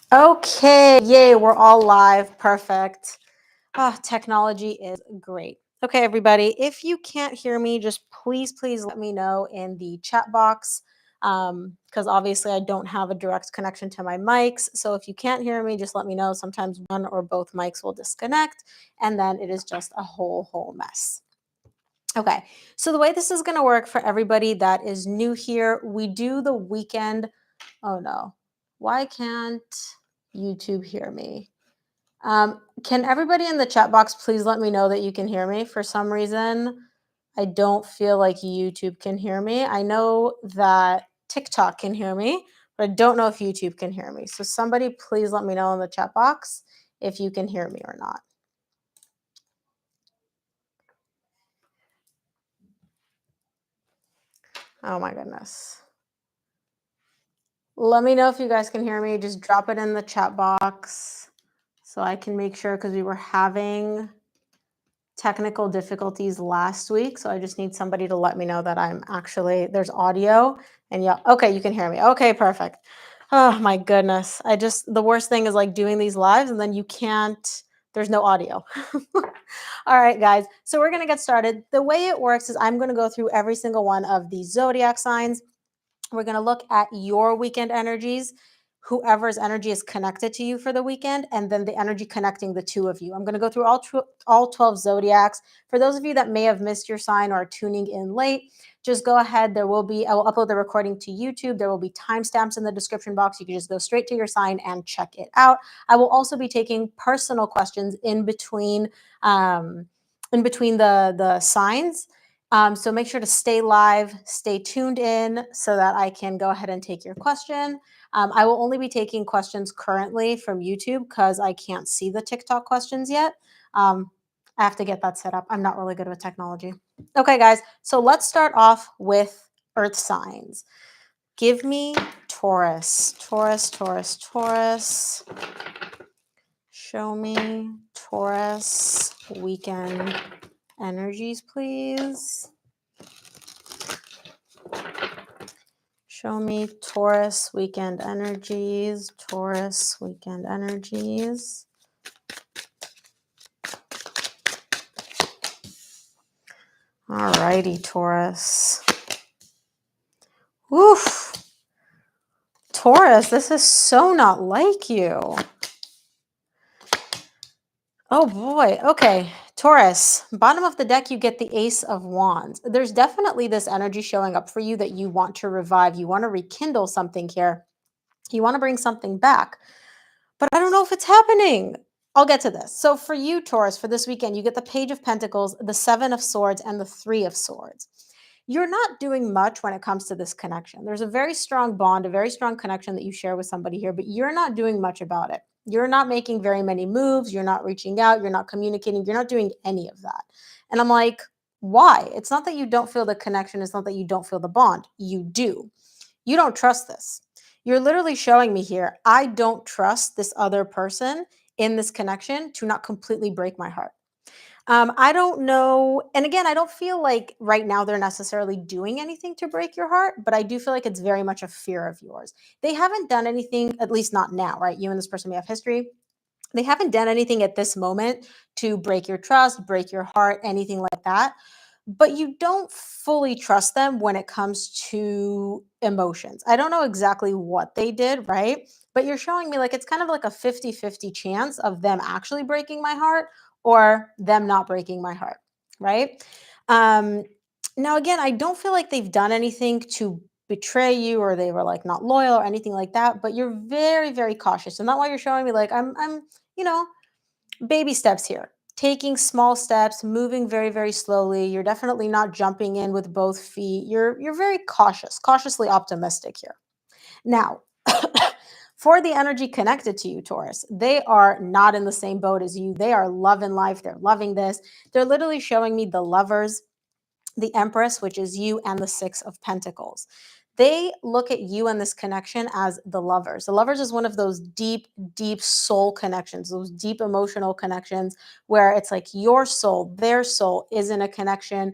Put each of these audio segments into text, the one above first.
Okay, yay, we're all live. Perfect. Technology is great. Okay, everybody, if you can't hear me, just please let me know in the chat box because obviously I don't have a direct connection to my mics. So if you can't hear me, just let me know. Sometimes one or both mics will disconnect, and then it is just a whole mess. Okay, so the way this is going to work for everybody that is new here, we do the weekend. Oh no, why can't YouTube hear me? Can everybody in the chat box please let me know that you can hear me? For some reason, I don't feel like YouTube can hear me. I know that TikTok can hear me, but I don't know if YouTube can hear me. So somebody please let me know in the chat box if you can hear me or not. Oh my goodness. Let me know if you guys can hear me. Just drop it in the chat box so I can make sure, because we were having technical difficulties last week. So I just need somebody to let me know that there's audio, and yeah, okay, you can hear me. Okay, perfect. Oh my goodness. The worst thing is like doing these lives and then there's no audio. All right, guys. So we're going to get started. The way it works is I'm going to go through every single one of the zodiac signs. We're going to look at your weekend energies, whoever's energy is connected to you for the weekend, and then the energy connecting the two of you. I'm going to go through all 12 zodiacs. For those of you that may have missed your sign or are tuning in late, just go ahead. I will upload the recording to YouTube. There will be timestamps in the description box. You can just go straight to your sign and check it out. I will also be taking personal questions in between the signs. So make sure to stay live, stay tuned in so that I can go ahead and take your question. I will only be taking questions currently from YouTube because I can't see the TikTok questions yet. I have to get that set up. I'm not really good with technology. Okay, guys, so let's start off with Earth signs. Give me Taurus. Taurus. Show me Taurus weekend energies, please. Show me Taurus weekend energies. Taurus weekend energies. Alrighty, Taurus. Oof. Taurus, this is so not like you. Oh boy. Okay. Taurus, bottom of the deck, you get the Ace of Wands. There's definitely this energy showing up for you that you want to revive. You want to rekindle something here. You want to bring something back. But I don't know if it's happening. I'll get to this. So for you, Taurus, for this weekend, you get the Page of Pentacles, the Seven of Swords, and the Three of Swords. You're not doing much when it comes to this connection. There's a very strong bond, a very strong connection that you share with somebody here, but you're not doing much about it. You're not making very many moves. You're not reaching out. You're not communicating. You're not doing any of that. And I'm like, why? It's not that you don't feel the connection. It's not that you don't feel the bond. You do. You don't trust this. You're literally showing me here, I don't trust this other person in this connection to not completely break my heart. I don't know. And again, I don't feel like right now they're necessarily doing anything to break your heart, but I do feel like it's very much a fear of yours. They haven't done anything, at least not now, right? You and this person may have history. They haven't done anything at this moment to break your trust, break your heart, anything like that. But you don't fully trust them when it comes to emotions. I don't know exactly what they did, right? But you're showing me like it's kind of like a 50-50 chance of them actually breaking my heart or them not breaking my heart, right? Um, Now, again, I don't feel like they've done anything to betray you or they were like not loyal or anything like that, but you're very cautious. And that's why you're showing me like I'm, you know, baby steps here, taking small steps, moving very slowly. You're definitely not jumping in with both feet. You're very cautiously optimistic here. Now, for the energy connected to you, Taurus, they are not in the same boat as you. They are loving life. They're loving this. They're literally showing me the Lovers, the Empress, which is you, and the Six of Pentacles. They look at you and this connection as the Lovers. The Lovers is one of those deep soul connections, those deep emotional connections where it's like your soul, their soul is in a connection.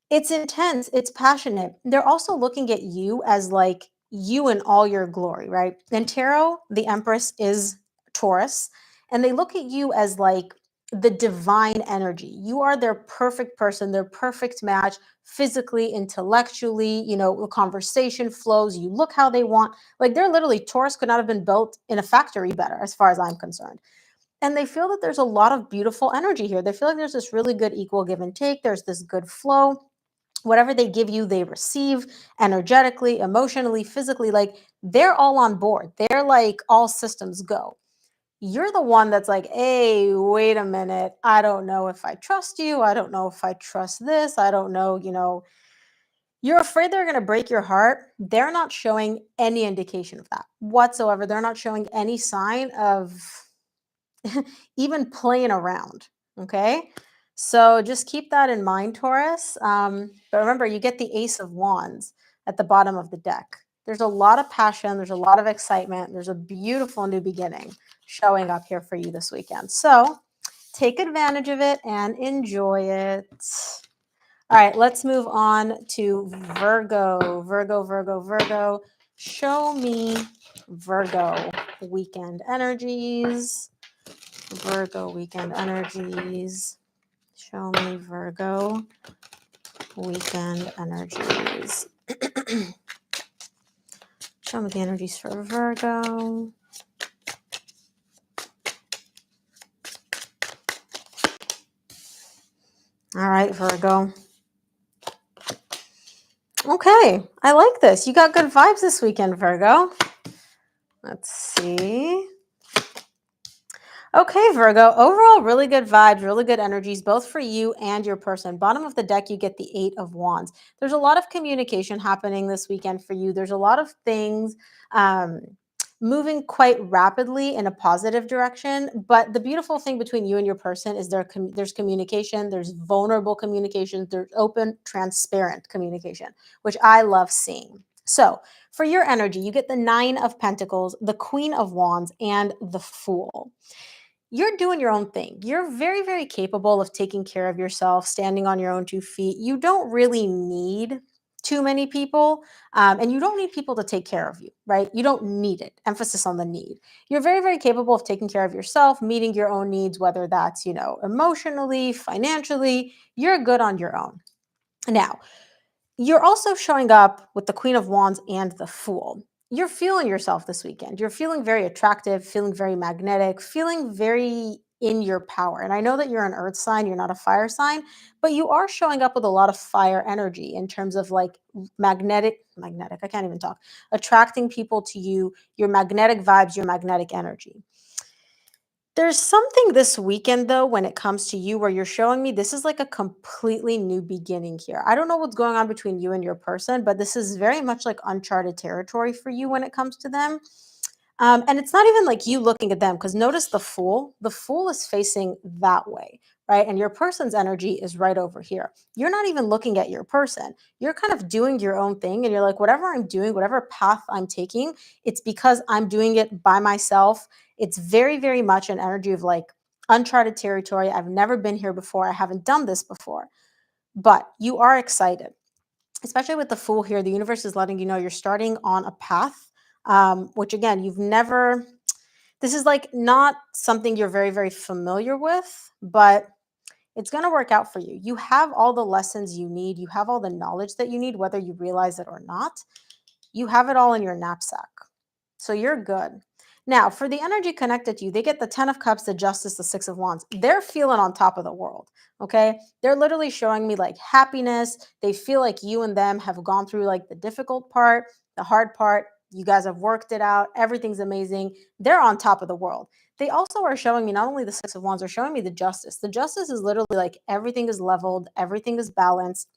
It's intense, it's passionate. They're also looking at you as like you in all your glory, right? And tarot, the Empress is Taurus, and they look at you as like the divine energy. You are their perfect person, their perfect match, physically, intellectually, the conversation flows, you look how they want. Like they're literally, Taurus could not have been built in a factory better, as far as I'm concerned. And they feel that there's a lot of beautiful energy here. They feel like there's this really good equal give and take, there's this good flow. Whatever they give you, they receive energetically, emotionally, physically. Like they're all on board. They're like all systems go. You're the one that's like, hey, wait a minute. I don't know if I trust you. I don't know if I trust this. I don't know. You're afraid they're going to break your heart. They're not showing any indication of that whatsoever. They're not showing any sign of even playing around. Okay. So just keep that in mind, Taurus. But remember, you get the Ace of Wands at the bottom of the deck. There's a lot of passion, there's a lot of excitement, there's a beautiful new beginning showing up here for you this weekend. So take advantage of it and enjoy it. All right, let's move on to Virgo. Virgo. Show me Virgo weekend energies. Virgo weekend energies. Show me Virgo weekend energies. Show me the energies for Virgo. All right, Virgo. Okay, I like this. You got good vibes this weekend, Virgo. Let's see. Okay, Virgo, overall, really good vibes, really good energies, both for you and your person. Bottom of the deck, you get the Eight of Wands. There's a lot of communication happening this weekend for you. There's a lot of things um, moving quite rapidly in a positive direction. But the beautiful thing between you and your person is there's communication, there's vulnerable communication, there's open, transparent communication, which I love seeing. So for your energy, you get the Nine of Pentacles, the Queen of Wands, and the Fool. You're doing your own thing. You're very, very capable of taking care of yourself, standing on your own 2 feet. You don't really need too many people, and you don't need people to take care of you, right? You don't need it. Emphasis on the need. You're very, very capable of taking care of yourself, meeting your own needs, whether that's, emotionally, financially. You're good on your own. Now, you're also showing up with the Queen of Wands and the Fool. You're feeling yourself this weekend. You're feeling very attractive, feeling very magnetic, feeling very in your power. And I know that you're an earth sign, you're not a fire sign, but you are showing up with a lot of fire energy in terms of like magnetic, I can't even talk, attracting people to you, your magnetic vibes, your magnetic energy. There's something this weekend, though, when it comes to you where you're showing me this is like a completely new beginning here. I don't know what's going on between you and your person, but this is very much like uncharted territory for you when it comes to them. And it's not even like you looking at them because notice the Fool. The Fool is facing that way, right? And your person's energy is right over here. You're not even looking at your person. You're kind of doing your own thing. And you're like, whatever I'm doing, whatever path I'm taking, it's because I'm doing it by myself. It's very, very much an energy of like uncharted territory. I've never been here before. I haven't done this before. But you are excited, especially with the Fool here. The universe is letting you know you're starting on a path, which again, this is like not something you're very, very familiar with, but it's going to work out for you. You have all the lessons you need. You have all the knowledge that you need, whether you realize it or not. You have it all in your knapsack. So you're good. Now, for the energy connected to you, they get the 10 of Cups, the Justice, the 6 of Wands. They're feeling on top of the world, okay? They're literally showing me like happiness. They feel like you and them have gone through like the difficult part, the hard part. You guys have worked it out. Everything's amazing. They're on top of the world. They also are showing me not only the 6 of Wands, they're showing me the Justice. The Justice is literally like everything is leveled, everything is balanced.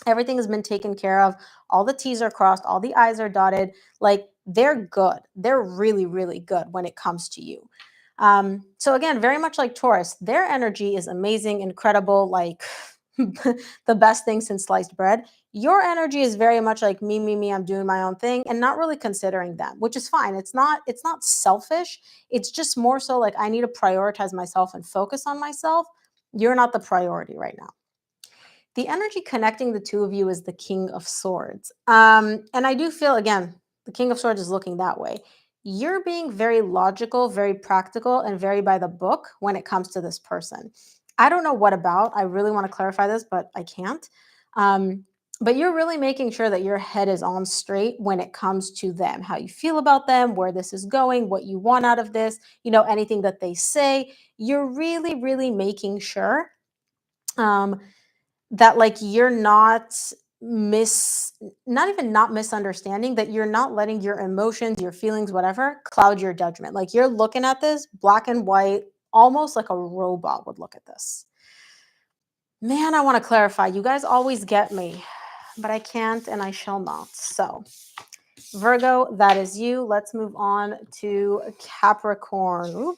Everything has been taken care of. All the T's are crossed, all the I's are dotted. Like they're good. They're really, really good when it comes to you. So again, very much like Taurus, their energy is amazing, incredible, like the best thing since sliced bread. Your energy is very much like me, I'm doing my own thing and not really considering them, which is fine. It's not selfish. It's just more so like I need to prioritize myself and focus on myself. You're not the priority right now. The energy connecting the two of you is the King of Swords. And I do feel, again, The King of Swords is looking that way. You're being very logical, very practical, and very by the book when it comes to this person. I don't know what about. I really want to clarify this, but I can't. Um, but you're really making sure that your head is on straight when it comes to them, how you feel about them, where this is going, what you want out of this, anything that they say. You're really, really making sure um, that like you're mis not even not misunderstanding, that you're not letting your emotions, your feelings, whatever, cloud your judgment. Like you're looking at this black and white, almost like a robot would look at this. Man, I want to clarify. You guys always get me, but I can't and I shall not. So, Virgo, that is you. Let's move on to Capricorn. Ooh.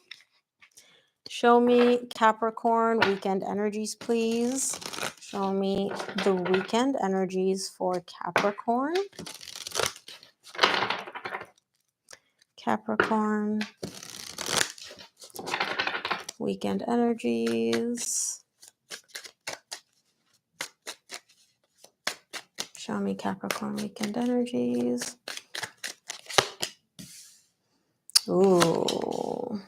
Show me Capricorn weekend energies, please. Show me the weekend energies for Capricorn. Capricorn. Weekend energies. Show me Capricorn weekend energies. Ooh.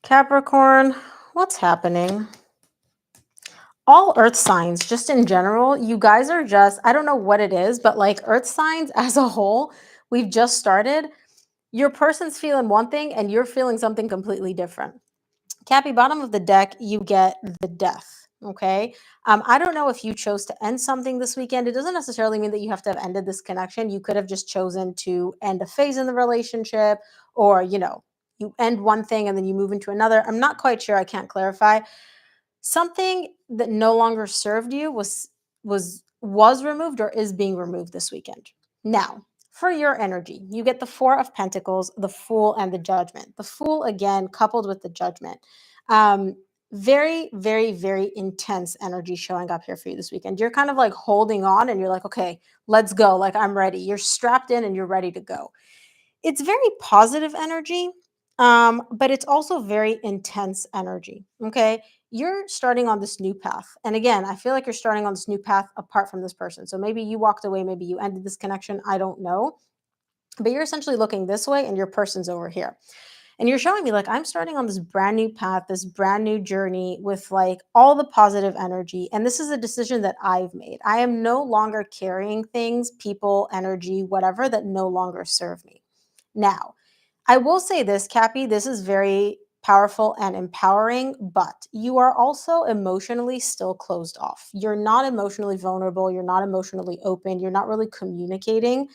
Capricorn, what's happening? All earth signs, just in general, you guys are just, I don't know what it is, but like earth signs as a whole, we've just started. Your person's feeling one thing and you're feeling something completely different. Cappy, bottom of the deck, you get the death. Okay. I don't know if you chose to end something this weekend. It doesn't necessarily mean that you have to have ended this connection. You could have just chosen to end a phase in the relationship, or, you end one thing and then you move into another. I'm not quite sure. I can't clarify. Something that no longer served you was removed or is being removed this weekend. Now, for your energy, you get the Four of Pentacles, the Fool, and the Judgment. The Fool, again, coupled with the Judgment. Um, Very, very, very intense energy showing up here for you this weekend. You're kind of like holding on and you're like, okay, let's go. Like, I'm ready. You're strapped in and you're ready to go. It's very positive energy, but it's also very intense energy. Okay. You're starting on this new path. And again, I feel like you're starting on this new path apart from this person. So maybe you walked away, maybe you ended this connection. I don't know. But you're essentially looking this way and your person's over here. And you're showing me like I'm starting on this brand new path, this brand new journey with like all the positive energy. And this is a decision that I've made. I am no longer carrying things, people, energy, whatever that no longer serve me. Now, I will say this, Cappy, this is very powerful and empowering, but you are also emotionally still closed off. You're not emotionally vulnerable. You're not emotionally open. You're not really communicating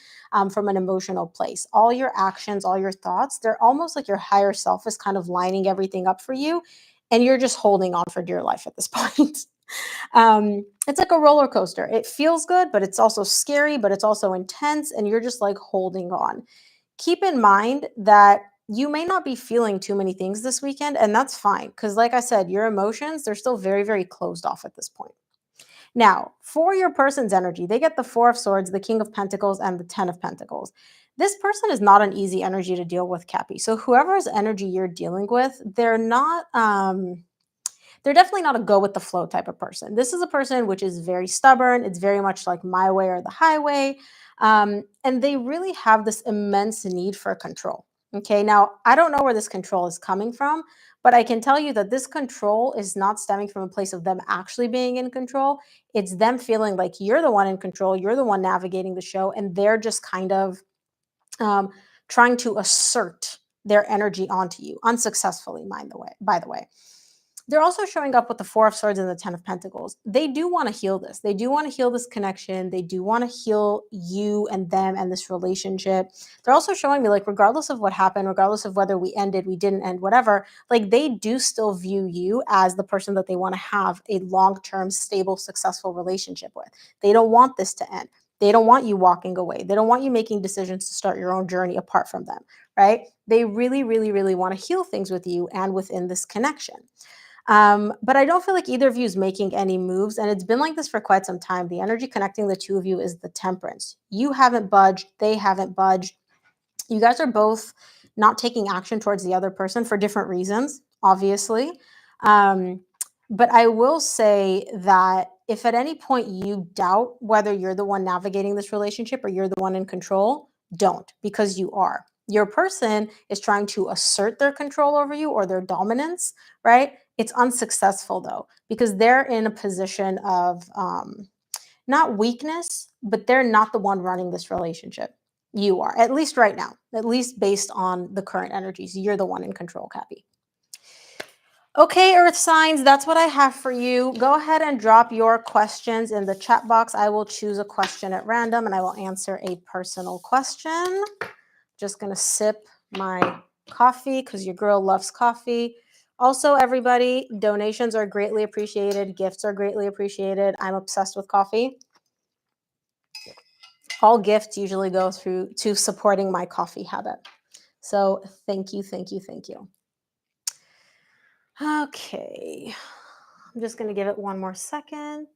from an emotional place. All your actions, all your thoughts, they're almost like your higher self is kind of lining everything up for you. And you're just holding on for dear life at this point. It's like a roller coaster. It feels good, but it's also scary, but it's also intense. And you're just like holding on. Keep in mind that you may not be feeling too many things this weekend, and that's fine. Because, like I said, your emotions, they're still very, very closed off at this point. Now, for your person's energy, they get the Four of Swords, the King of Pentacles, and the Ten of Pentacles. This person is not an easy energy to deal with, Cappy. So, whoever's energy you're dealing with, they're definitely not a go with the flow type of person. This is a person which is very stubborn. It's very much like my way or the highway. And they really have this immense need for control. Okay, now I don't know where this control is coming from, but I can tell you that this control is not stemming from a place of them actually being in control. It's them feeling like you're the one in control, you're the one navigating the show, and they're just kind of um, trying to assert their energy onto you unsuccessfully, by the way. They're also showing up with the Four of Swords and the Ten of Pentacles. They do want to heal this. They do want to heal this connection. They do want to heal you and them and this relationship. They're also showing me, like, regardless of what happened, regardless of whether we ended, we didn't end, whatever, like, they do still view you as the person that they want to have a long term, stable, successful relationship with. They don't want this to end. They don't want you walking away. They don't want you making decisions to start your own journey apart from them, right? They really, really, really want to heal things with you and within this connection. But I don't feel like either of you is making any moves. And it's been like this for quite some time. The energy connecting the two of you is the Temperance. You haven't budged, they haven't budged. You guys are both not taking action towards the other person for different reasons, obviously. Um, but I will say that if at any point you doubt whether you're the one navigating this relationship or you're the one in control, don't, because you are. Your person is trying to assert their control over you or their dominance, right? It's unsuccessful though, because they're in a position of not weakness, but they're not the one running this relationship. You are, at least right now, at least based on the current energies. You're the one in control, Cappy. Okay, Earth signs, that's what I have for you. Go ahead and drop your questions in the chat box. I will choose a question at random and I will answer a personal question. Just going to sip my coffee because your girl loves coffee. Also, everybody, donations are greatly appreciated. Gifts are greatly appreciated. I'm obsessed with coffee. All gifts usually go through to supporting my coffee habit. So thank you, thank you, thank you. Okay, I'm just going to give it one more second.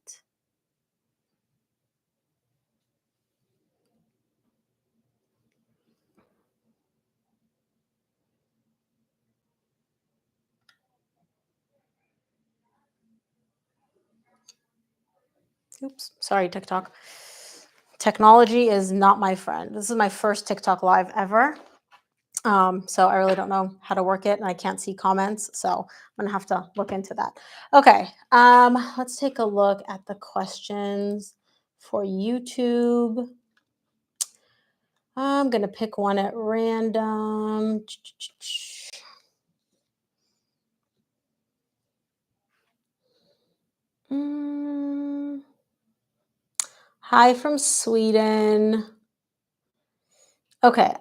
Oops, sorry, TikTok. Technology is not my friend. This is my first TikTok live ever. So I really don't know how to work it and I can't see comments. So I'm gonna have to look into that. Okay, let's take a look at the questions for YouTube. I'm gonna pick one at random. Hi from Sweden. Okay,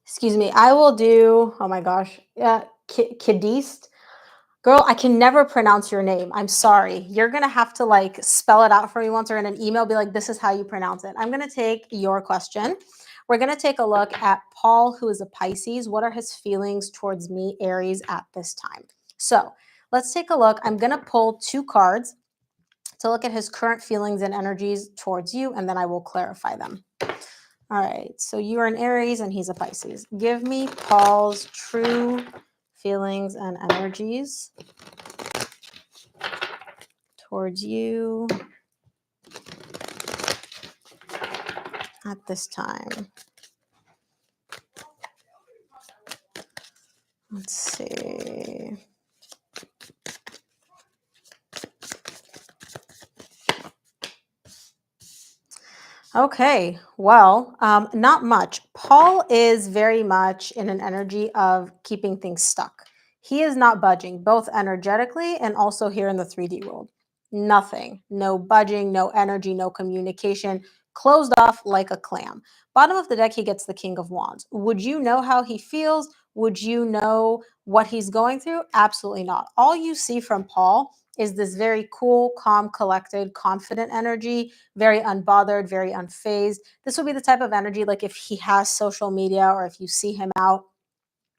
excuse me. I will do, oh my gosh, Kidist. Girl, I can never pronounce your name. I'm sorry. You're going to have to like spell it out for me once or in an email, be like, this is how you pronounce it. I'm going to take your question. We're going to take a look at Paul, who is a Pisces. What are his feelings towards me, Aries, at this time? So let's take a look. I'm going to pull 2 cards to look at his current feelings and energies towards you, and then I will clarify them. All right, so you are an Aries and he's a Pisces. Give me Paul's true feelings and energies towards you at this time. Let's see. Okay, well, not much. Paul is very much in an energy of keeping things stuck. He is not budging, both energetically and also here in the 3D world. Nothing, no budging, no energy, no communication, closed off like a clam. Bottom of the deck, he gets the King of Wands. Would you know how he feels? Would you know what he's going through? Absolutely not. All you see from Paul is this very cool, calm, collected, confident energy, very unbothered, very unfazed. This would be the type of energy like if he has social media or if you see him out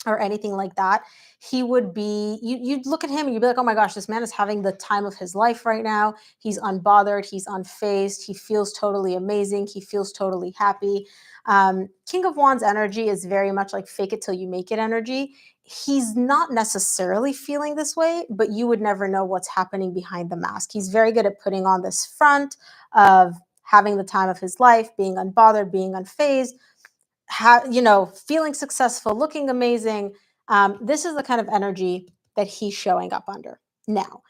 or anything like that, he would be, you'd look at him and you'd be like, oh my gosh, this man is having the time of his life right now. He's unbothered, he's unfazed, he feels totally amazing, he feels totally happy. King of Wands energy is very much like fake it till you make it energy. He's not necessarily feeling this way, but you would never know what's happening behind the mask. He's very good at putting on this front of having the time of his life, being unbothered, being unfazed, feeling successful, looking amazing. This is the kind of energy that he's showing up under. Now,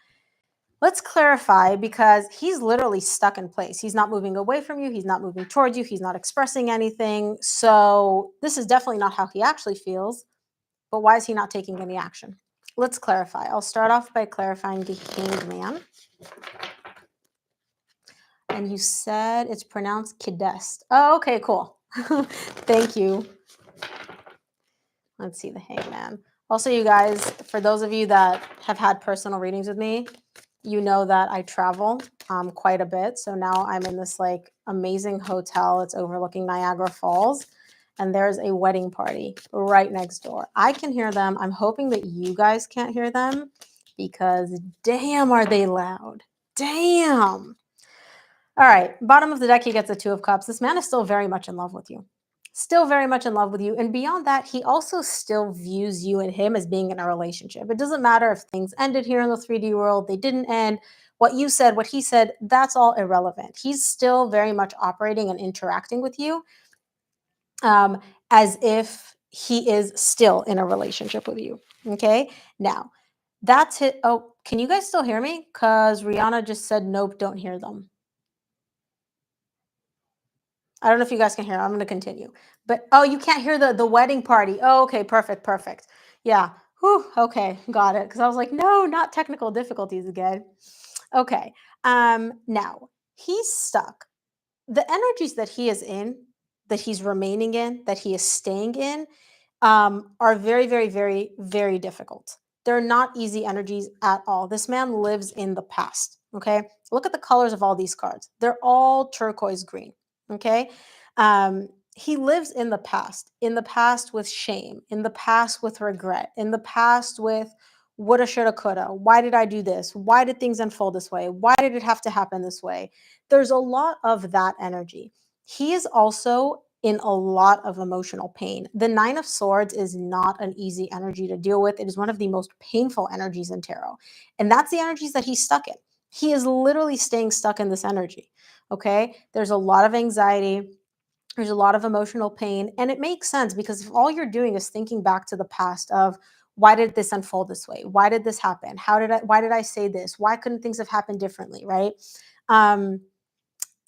let's clarify because he's literally stuck in place. He's not moving away from you. He's not moving towards you. He's not expressing anything. So this is definitely not how he actually feels. But why is he not taking any action? Let's clarify. I'll start off by clarifying the Hanged Man. And you said it's pronounced Kidest. Oh, okay, cool. Thank you. Let's see the Hangman. Also, you guys, for those of you that have had personal readings with me, you know that I travel quite a bit. So now I'm in this like amazing hotel. It's overlooking Niagara Falls. And there's a wedding party right next door. I can hear them. I'm hoping that you guys can't hear them because damn, are they loud. Damn. All right. Bottom of the deck, he gets the 2 of Cups. This man is still very much in love with you. Still very much in love with you. And beyond that, he also still views you and him as being in a relationship. It doesn't matter if things ended here in the 3D world, they didn't end. what you said, what he said, that's all irrelevant. He's still very much operating and interacting with you as if he is still in a relationship with you. Okay. Now, that's it. Oh, can you guys still hear me? Because Rihanna just said, nope, don't hear them. I don't know if you guys can hear. I'm going to continue. But oh, you can't hear the wedding party. Oh, okay, perfect, perfect. Yeah. Whew, okay, got it. Because I was like, no, not technical difficulties again. Okay. Now he's stuck. The energies that he is in, that he's remaining in, that he is staying in, are very, very, very, very difficult. They're not easy energies at all. This man lives in the past. Okay. Look at the colors of all these cards. They're all turquoise green. Okay. He lives in the past with shame, in the past with regret, in the past with woulda, shoulda, coulda. Why did I do this? Why did things unfold this way? Why did it have to happen this way? There's a lot of that energy. He is also in a lot of emotional pain. The Nine of Swords is not an easy energy to deal with. It is one of the most painful energies in tarot. And that's the energies that he's stuck in. He is literally staying stuck in this energy. Okay. There's a lot of anxiety. There's a lot of emotional pain. And it makes sense because if all you're doing is thinking back to the past of why did this unfold this way? Why did this happen? Why did I say this? Why couldn't things have happened differently? Right. Um,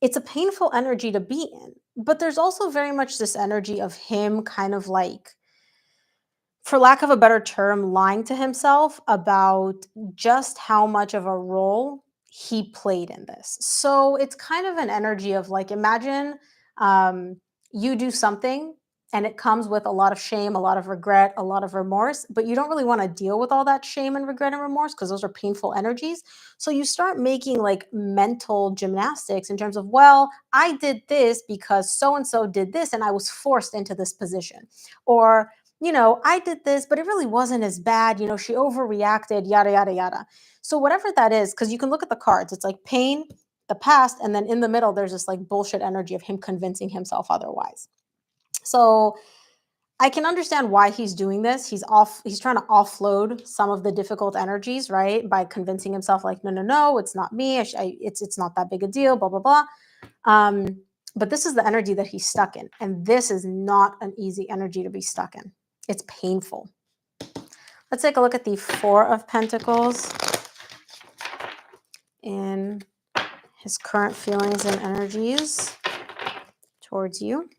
it's a painful energy to be in, but there's also very much this energy of him kind of like, for lack of a better term, lying to himself about just how much of a role he played in this. So it's kind of an energy of like, imagine um, you do something and it comes with a lot of shame, a lot of regret, a lot of remorse, but you don't really want to deal with all that shame and regret and remorse because those are painful energies. So you start making like mental gymnastics in terms of, well, I did this because so and so did this and I was forced into this position. Or I did this, but it really wasn't as bad. She overreacted, yada, yada, yada. So, whatever that is, because you can look at the cards, it's like pain, the past, and then in the middle, there's this like bullshit energy of him convincing himself otherwise. So, I can understand why he's doing this. He's trying to offload some of the difficult energies, right? By convincing himself, like, no, no, no, it's not me. It's not that big a deal, blah, blah, blah. But this is the energy that he's stuck in. And this is not an easy energy to be stuck in. It's painful. Let's take a look at the Four of Pentacles in his current feelings and energies towards you.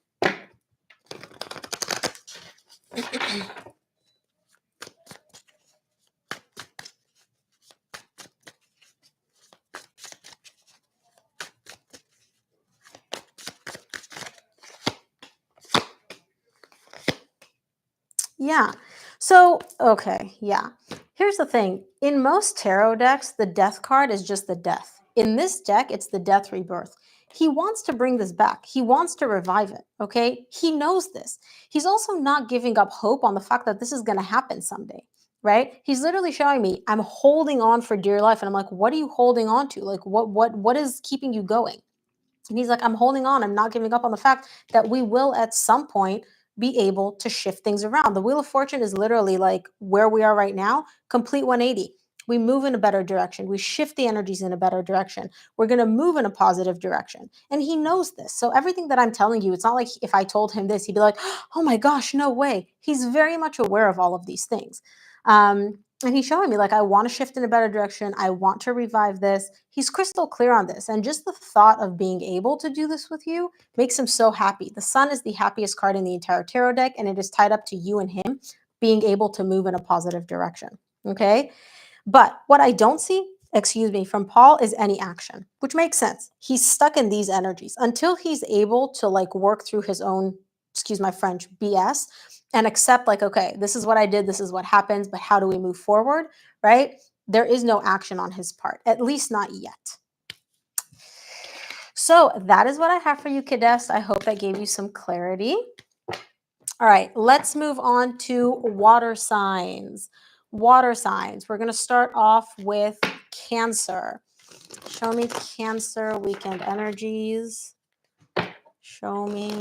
Yeah. So, okay. Yeah. Here's the thing. In most tarot decks, the death card is just the death. In this deck, it's the death rebirth. He wants to bring this back. He wants to revive it. Okay. He knows this. He's also not giving up hope on the fact that this is going to happen someday. Right. He's literally showing me, I'm holding on for dear life. And I'm like, what are you holding on to? Like, what is keeping you going? And he's like, I'm holding on. I'm not giving up on the fact that we will at some point be able to shift things around. The Wheel of Fortune is literally like where we are right now, complete 180. We move in a better direction. We shift the energies in a better direction. We're going to move in a positive direction. And he knows this. So everything that I'm telling you, it's not like if I told him this, he'd be like, oh my gosh, no way. He's very much aware of all of these things. And he's showing me like, I want to shift in a better direction. I want to revive this. He's crystal clear on this. And just the thought of being able to do this with you makes him so happy. The Sun is the happiest card in the entire tarot deck, and it is tied up to you and him being able to move in a positive direction. Okay. But what I don't see, from Paul is any action, which makes sense. He's stuck in these energies until he's able to like work through his own, excuse my French, BS and accept like, okay, this is what I did. This is what happens, but how do we move forward? Right? There is no action on his part, at least not yet. So that is what I have for you, Kadest. I hope that gave you some clarity. All right, let's move on to water signs. Water signs. We're going to start off with Cancer. Show me Cancer weekend energies. Show me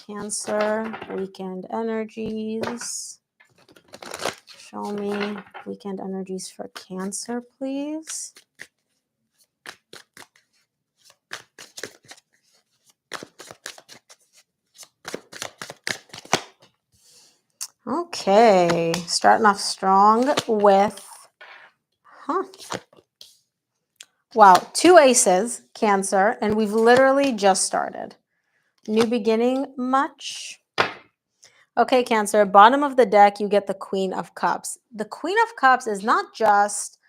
Cancer weekend energies. Show me weekend energies for Cancer, please. Okay, starting off strong with, wow, 2 aces, Cancer, and we've literally just started. New beginning, much? Okay, Cancer, bottom of the deck, you get the Queen of Cups. The Queen of Cups is not just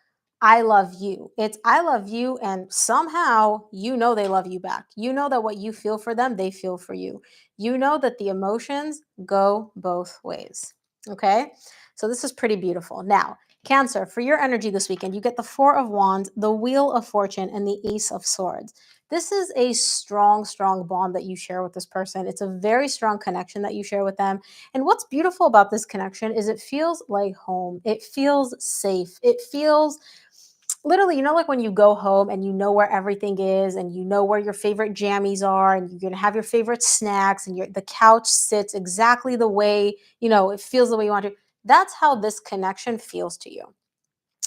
I love you. It's I love you, and somehow you know they love you back. You know that what you feel for them, they feel for you. You know that the emotions go both ways. Okay, so this is pretty beautiful. Now, Cancer, for your energy this weekend, you get the Four of Wands, the Wheel of Fortune, and the Ace of Swords. This is a strong, strong bond that you share with this person. It's a very strong connection that you share with them. And what's beautiful about this connection is it feels like home. It feels safe. It feels literally, like when you go home and you know where everything is and you know where your favorite jammies are and you're going to have your favorite snacks and the couch sits exactly the way, it feels the way you want to. That's how this connection feels to you.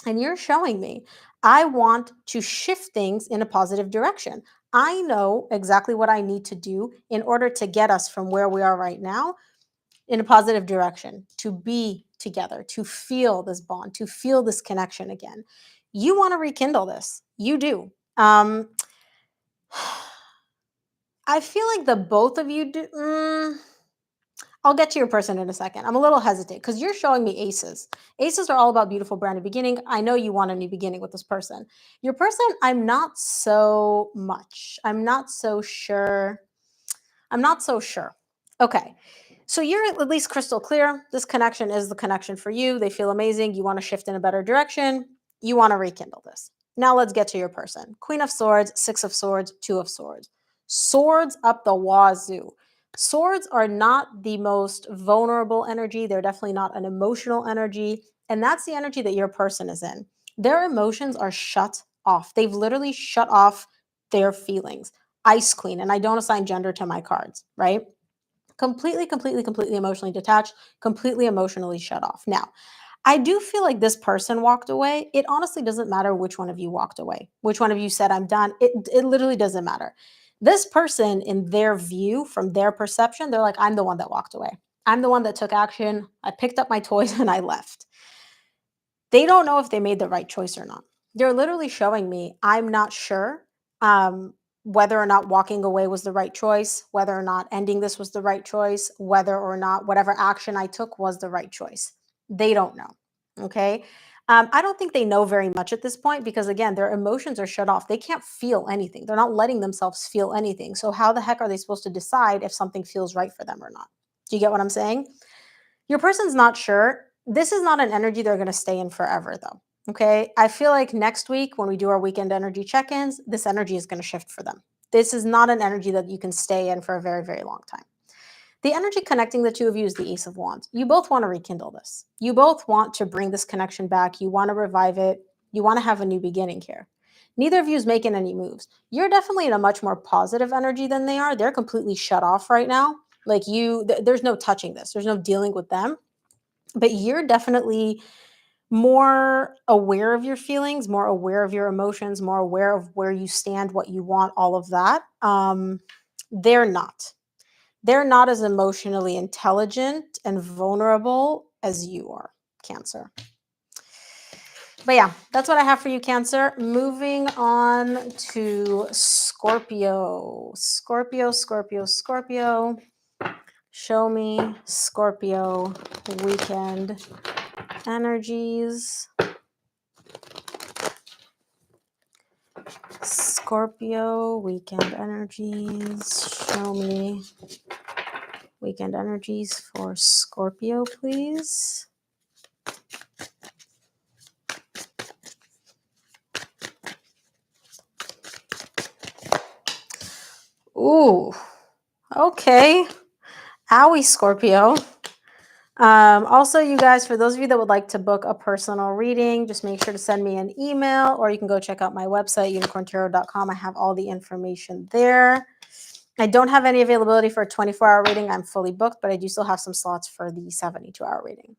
And you're showing me, I want to shift things in a positive direction. I know exactly what I need to do in order to get us from where we are right now in a positive direction, to be together, to feel this bond, to feel this connection again. You want to rekindle this. You do. I feel like the both of you do. I'll get to your person in a second. I'm a little hesitant because you're showing me aces. Aces are all about beautiful brand new beginning. I know you want a new beginning with this person. Your person, I'm not so much. I'm not so sure. Okay. So you're at least crystal clear. This connection is the connection for you. They feel amazing. You want to shift in a better direction. You want to rekindle this. Now let's get to your person. Queen of Swords, Six of Swords, Two of Swords. Swords up the wazoo. Swords are not the most vulnerable energy. They're definitely not an emotional energy. And that's the energy that your person is in. Their emotions are shut off. They've literally shut off their feelings. Ice Queen, and I don't assign gender to my cards, right? Completely, completely, completely emotionally detached, completely emotionally shut off. Now, I do feel like this person walked away. It honestly doesn't matter which one of you walked away, which one of you said, I'm done. It literally doesn't matter. This person, in their view, from their perception, they're like, I'm the one that walked away. I'm the one that took action. I picked up my toys and I left. They don't know if they made the right choice or not. They're literally showing me, I'm not sure whether or not walking away was the right choice, whether or not ending this was the right choice, whether or not whatever action I took was the right choice. They don't know. Okay. I don't think they know very much at this point because, again, their emotions are shut off. They can't feel anything. They're not letting themselves feel anything. So, how the heck are they supposed to decide if something feels right for them or not? Do you get what I'm saying? Your person's not sure. This is not an energy they're going to stay in forever, though. Okay. I feel like next week when we do our weekend energy check ins, this energy is going to shift for them. This is not an energy that you can stay in for a very, very long time. The energy connecting the two of you is the Ace of Wands. You both want to rekindle this. You both want to bring this connection back. You want to revive it. You want to have a new beginning here. Neither of you is making any moves. You're definitely in a much more positive energy than they are. They're completely shut off right now. Like there's no touching this. There's no dealing with them. But you're definitely more aware of your feelings, more aware of your emotions, more aware of where you stand, what you want, all of that. They're not. They're not as emotionally intelligent and vulnerable as you are, Cancer. But yeah, that's what I have for you, Cancer. Moving on to Scorpio. Scorpio. Show me Scorpio weekend energies. Scorpio weekend energies. Show me weekend energies for Scorpio, please. Ooh, okay. Owie, Scorpio. Also, you guys, for those of you that would like to book a personal reading, just make sure to send me an email or you can go check out my website, unicorntarot.com. I have all the information there. I don't have any availability for a 24-hour reading. I'm fully booked, but I do still have some slots for the 72-hour reading.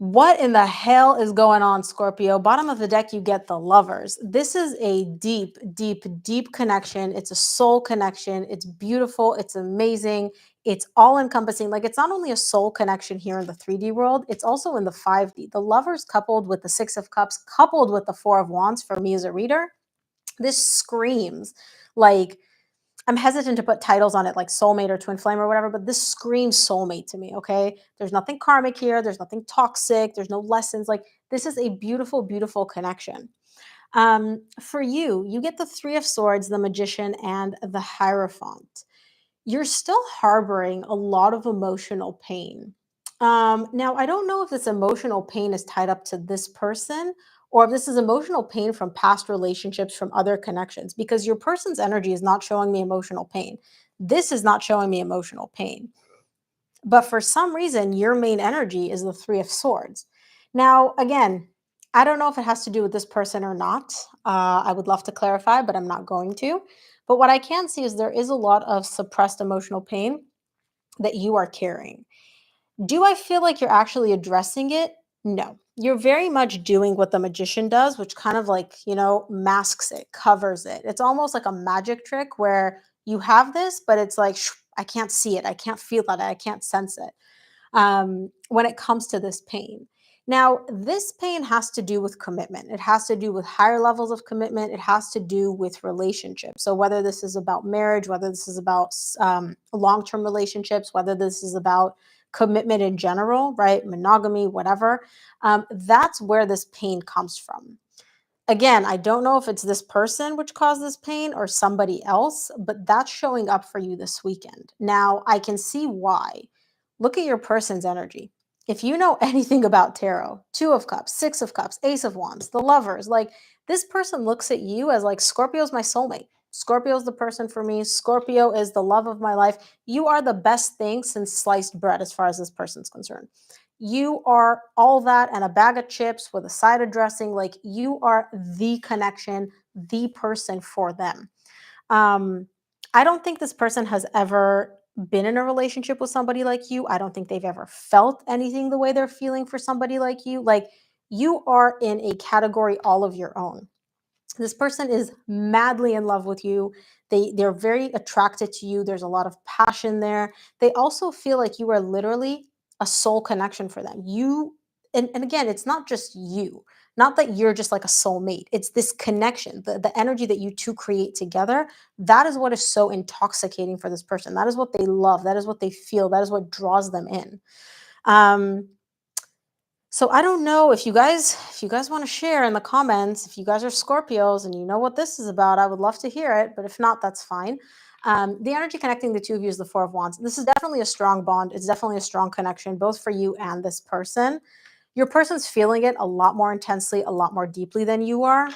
What in the hell is going on, Scorpio? Bottom of the deck, you get the Lovers. This is a deep, deep, deep connection. It's a soul connection. It's beautiful. It's amazing. It's all encompassing. Like, it's not only a soul connection here in the 3D world, it's also in the 5D. The Lovers coupled with the Six of Cups, coupled with the Four of Wands for me as a reader, this screams like, I'm hesitant to put titles on it like soulmate or twin flame or whatever, but this screams soulmate to me, okay? There's nothing karmic here, there's nothing toxic, there's no lessons. Like, this is a beautiful, beautiful connection. For you, you get the Three of Swords, the Magician, and the Hierophant. You're still harboring a lot of emotional pain. Now, I don't know if this emotional pain is tied up to this person or if this is emotional pain from past relationships, from other connections, because your person's energy is not showing me emotional pain. This is not showing me emotional pain. But for some reason, your main energy is the Three of Swords. Now, again, I don't know if it has to do with this person or not. I would love to clarify, but I'm not going to. But what I can see is there is a lot of suppressed emotional pain that you are carrying. Do I feel like you're actually addressing it? No. You're very much doing what the magician does, which kind of like, masks it, covers it. It's almost like a magic trick where you have this, but it's like, I can't see it. I can't feel it. I can't sense it when it comes to this pain. Now, this pain has to do with commitment. It has to do with higher levels of commitment. It has to do with relationships. So, whether this is about marriage, whether this is about long term relationships, whether this is about commitment in general, right? Monogamy, whatever, that's where this pain comes from. Again, I don't know if it's this person which caused this pain or somebody else, but that's showing up for you this weekend. Now, I can see why. Look at your person's energy. If you know anything about tarot, Two of Cups, Six of Cups, Ace of Wands, the Lovers, like, this person looks at you as like, Scorpio's my soulmate. Scorpio's the person for me. Scorpio is the love of my life. You are the best thing since sliced bread as far as this person's concerned. You are all that and a bag of chips with a side of dressing. Like, you are the connection, the person for them. Um, I don't think this person has ever been in a relationship with somebody like you. I don't think they've ever felt anything the way they're feeling for somebody like you. Like, you are in a category all of your own. This person is madly in love with you. They're very attracted to you. There's a lot of passion there. They also feel like you are literally a soul connection for them. And again, it's not just you. Not that you're just like a soulmate. It's this connection, the energy that you two create together. That is what is so intoxicating for this person. That is what they love. That is what they feel. That is what draws them in. Um, so I don't know if you guys want to share in the comments, if you guys are Scorpios and you know what this is about, I would love to hear it. But if not, that's fine. The energy connecting the two of you is the Four of Wands. This is definitely a strong bond. It's definitely a strong connection, both for you and this person. Your person's feeling it a lot more intensely, a lot more deeply than you are.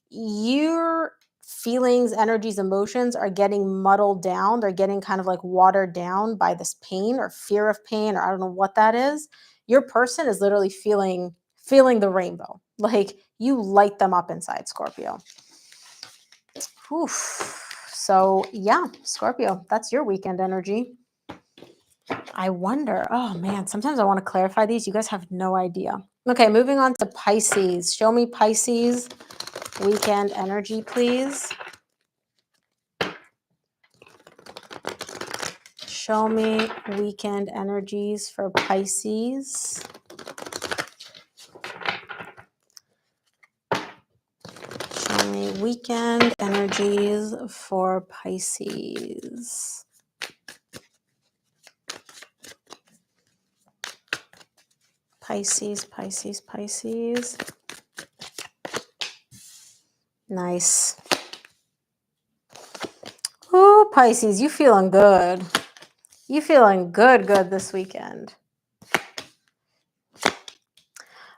Your feelings, energies, emotions are getting muddled down. They're getting kind of like watered down by this pain or fear of pain, or I don't know what that is. Your person is literally feeling the rainbow. Like, you light them up inside, Scorpio. Whew. So yeah, Scorpio, that's your weekend energy. I wonder. Oh man, sometimes I want to clarify these. You guys have no idea. Okay, moving on to Pisces. Show me Pisces weekend energy, please. Show me weekend energies for Pisces. Show me weekend energies for Pisces. Pisces, Pisces, Pisces. Nice. Oh, Pisces, you feeling good. You feeling good this weekend.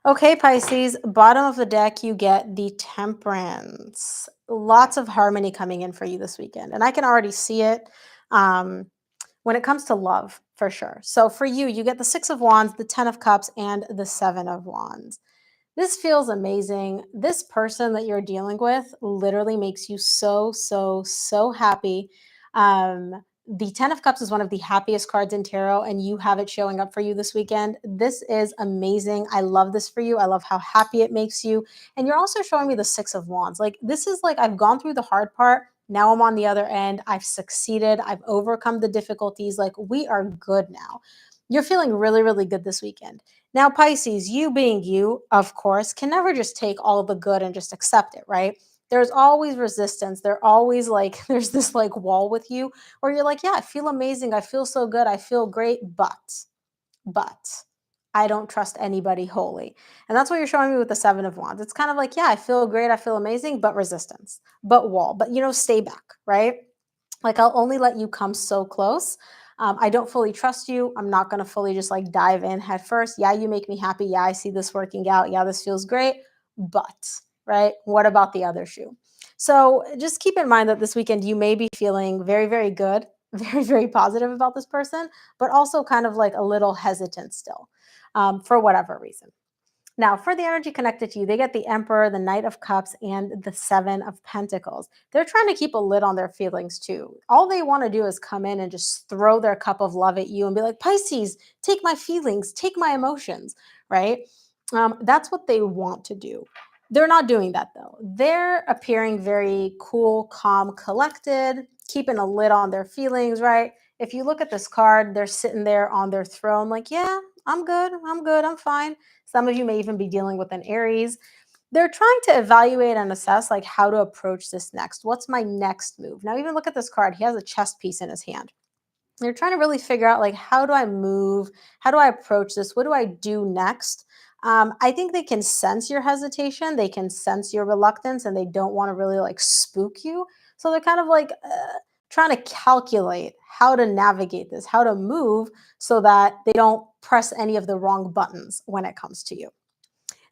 Okay, Pisces, bottom of the deck, you get the Temperance. Lots of harmony coming in for you this weekend. And I can already see it when it comes to love, for sure. So for you, you get the Six of Wands, the Ten of Cups, and the Seven of Wands. This feels amazing. This person that you're dealing with literally makes you so, so, so happy. Um, The 10 of Cups is one of the happiest cards in tarot, and you have it showing up for you this weekend. This is amazing. I love this for you. I love how happy it makes you. And you're also showing me the Six of Wands. Like, this is like, I've gone through the hard part. Now I'm on the other end. I've succeeded. I've overcome the difficulties. Like, we are good now. You're feeling really, really good this weekend. Now, Pisces, you being you, of course, can never just take all the good and just accept it, right? There's always resistance. There always like, there's this like wall with you where you're like, yeah, I feel amazing. I feel so good. I feel great. But I don't trust anybody wholly. And that's what you're showing me with the Seven of Wands. It's kind of like, yeah, I feel great. I feel amazing, but resistance, but wall, but, stay back, right? Like, I'll only let you come so close. I don't fully trust you. I'm not going to fully just like dive in head first. Yeah, you make me happy. Yeah, I see this working out. Yeah, this feels great. But, right, what about the other shoe? So just keep in mind that this weekend you may be feeling very, very good, very, very positive about this person, but also kind of like a little hesitant still, for whatever reason. Now, for the energy connected to you, they get the Emperor, the Knight of Cups, and the Seven of Pentacles. They're trying to keep a lid on their feelings too. All they want to do is come in and just throw their cup of love at you and be like, Pisces, take my feelings, take my emotions, right? That's what they want to do. They're not doing that though. They're appearing very cool, calm, collected, keeping a lid on their feelings, right? If you look at this card, they're sitting there on their throne like, yeah, I'm good, I'm fine. Some of you may even be dealing with an Aries. They're trying to evaluate and assess like how to approach this next. What's my next move? Now, even look at this card. He has a chess piece in his hand. They're trying to really figure out like, how do I move? How do I approach this? What do I do next? I think they can sense your hesitation. They can sense your reluctance, and they don't want to really like spook you. So they're kind of like trying to calculate how to navigate this, how to move so that they don't press any of the wrong buttons when it comes to you.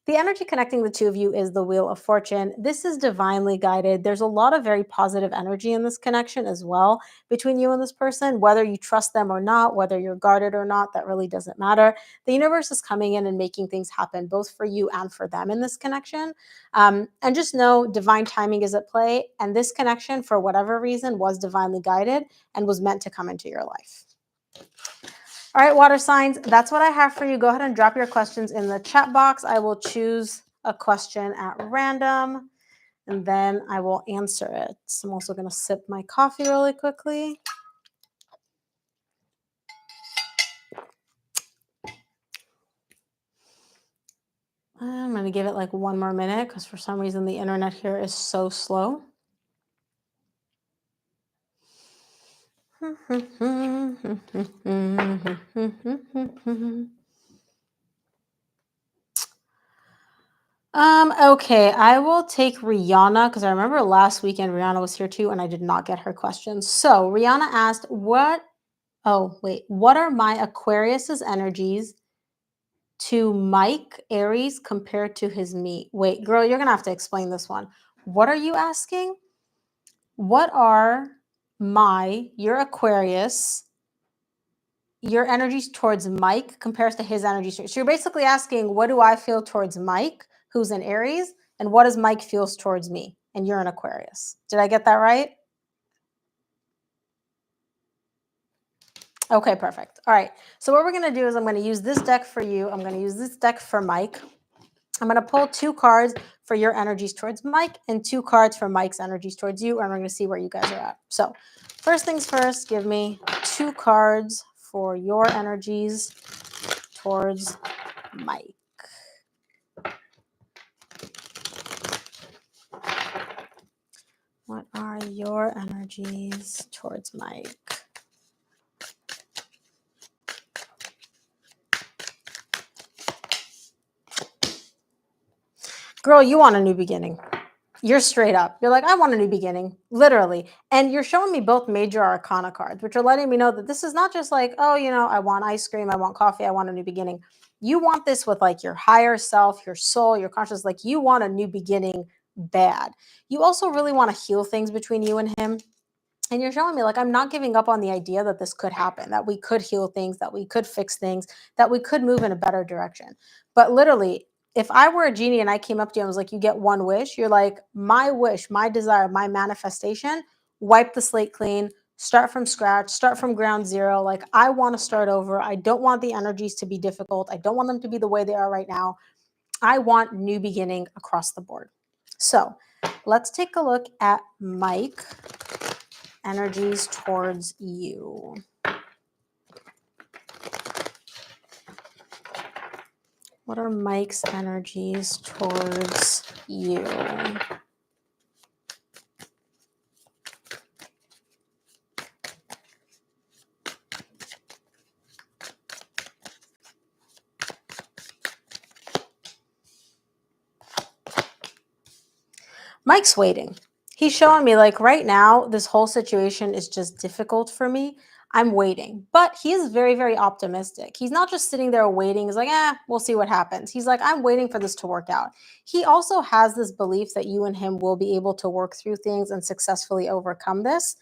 The energy connecting the two of you is the Wheel of Fortune. This is divinely guided. There's a lot of very positive energy in this connection as well between you and this person. Whether you trust them or not, whether you're guarded or not, that really doesn't matter. The universe is coming in and making things happen, both for you and for them in this connection. And just know divine timing is at play. And this connection, for whatever reason, was divinely guided and was meant to come into your life. All right, water signs, that's what I have for you. Go ahead and drop your questions in the chat box. I will choose a question at random, and then I will answer it. So I'm also going to sip my coffee really quickly. I'm going to give it like one more minute because for some reason the internet here is so slow. Okay, I will take Rihanna because I remember last weekend Rihanna was here too, and I did not get her questions. So Rihanna asked, what are my Aquarius's energies to Mike Aries compared to his me? Wait, girl, you're gonna have to explain this one. What are you asking? What are your Aquarius, your energies towards Mike compares to his energies? So you're basically asking, what do I feel towards Mike, who's an Aries, and what does Mike feels towards me? And you're an Aquarius. Did I get that right? Okay, perfect. All right. So what we're going to do is I'm going to use this deck for you. I'm going to use this deck for Mike. I'm going to pull 2 cards for your energies towards Mike and 2 cards for Mike's energies towards you. And we're going to see where you guys are at. So first things first, give me 2 cards for your energies towards Mike. What are your energies towards Mike? Girl, you want a new beginning. You're straight up. You're like, I want a new beginning, literally. And you're showing me both major arcana cards, which are letting me know that this is not just like, oh, I want ice cream, I want coffee, I want a new beginning. You want this with like your higher self, your soul, your conscious, like you want a new beginning bad. You also really want to heal things between you and him. And you're showing me like, I'm not giving up on the idea that this could happen, that we could heal things, that we could fix things, that we could move in a better direction. But literally, if I were a genie and I came up to you and was like, you get one wish, you're like, my wish, my desire, my manifestation, wipe the slate clean, start from scratch, start from ground zero. Like, I want to start over. I don't want the energies to be difficult. I don't want them to be the way they are right now. I want new beginning across the board. So let's take a look at Mike energies towards you. What are Mike's energies towards you? Mike's waiting. He's showing me, like, right now, this whole situation is just difficult for me. I'm waiting. But he is very, very optimistic. He's not just sitting there waiting. He's like, we'll see what happens. He's like, I'm waiting for this to work out. He also has this belief that you and him will be able to work through things and successfully overcome this.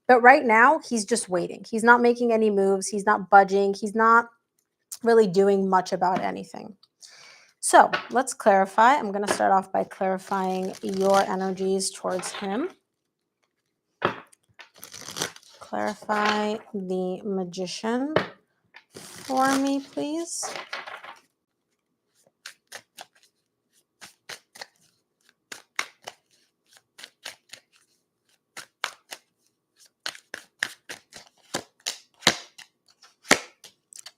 But right now, he's just waiting. He's not making any moves. He's not budging. He's not really doing much about anything. So let's clarify. I'm going to start off by clarifying your energies towards him. Clarify the Magician for me, please.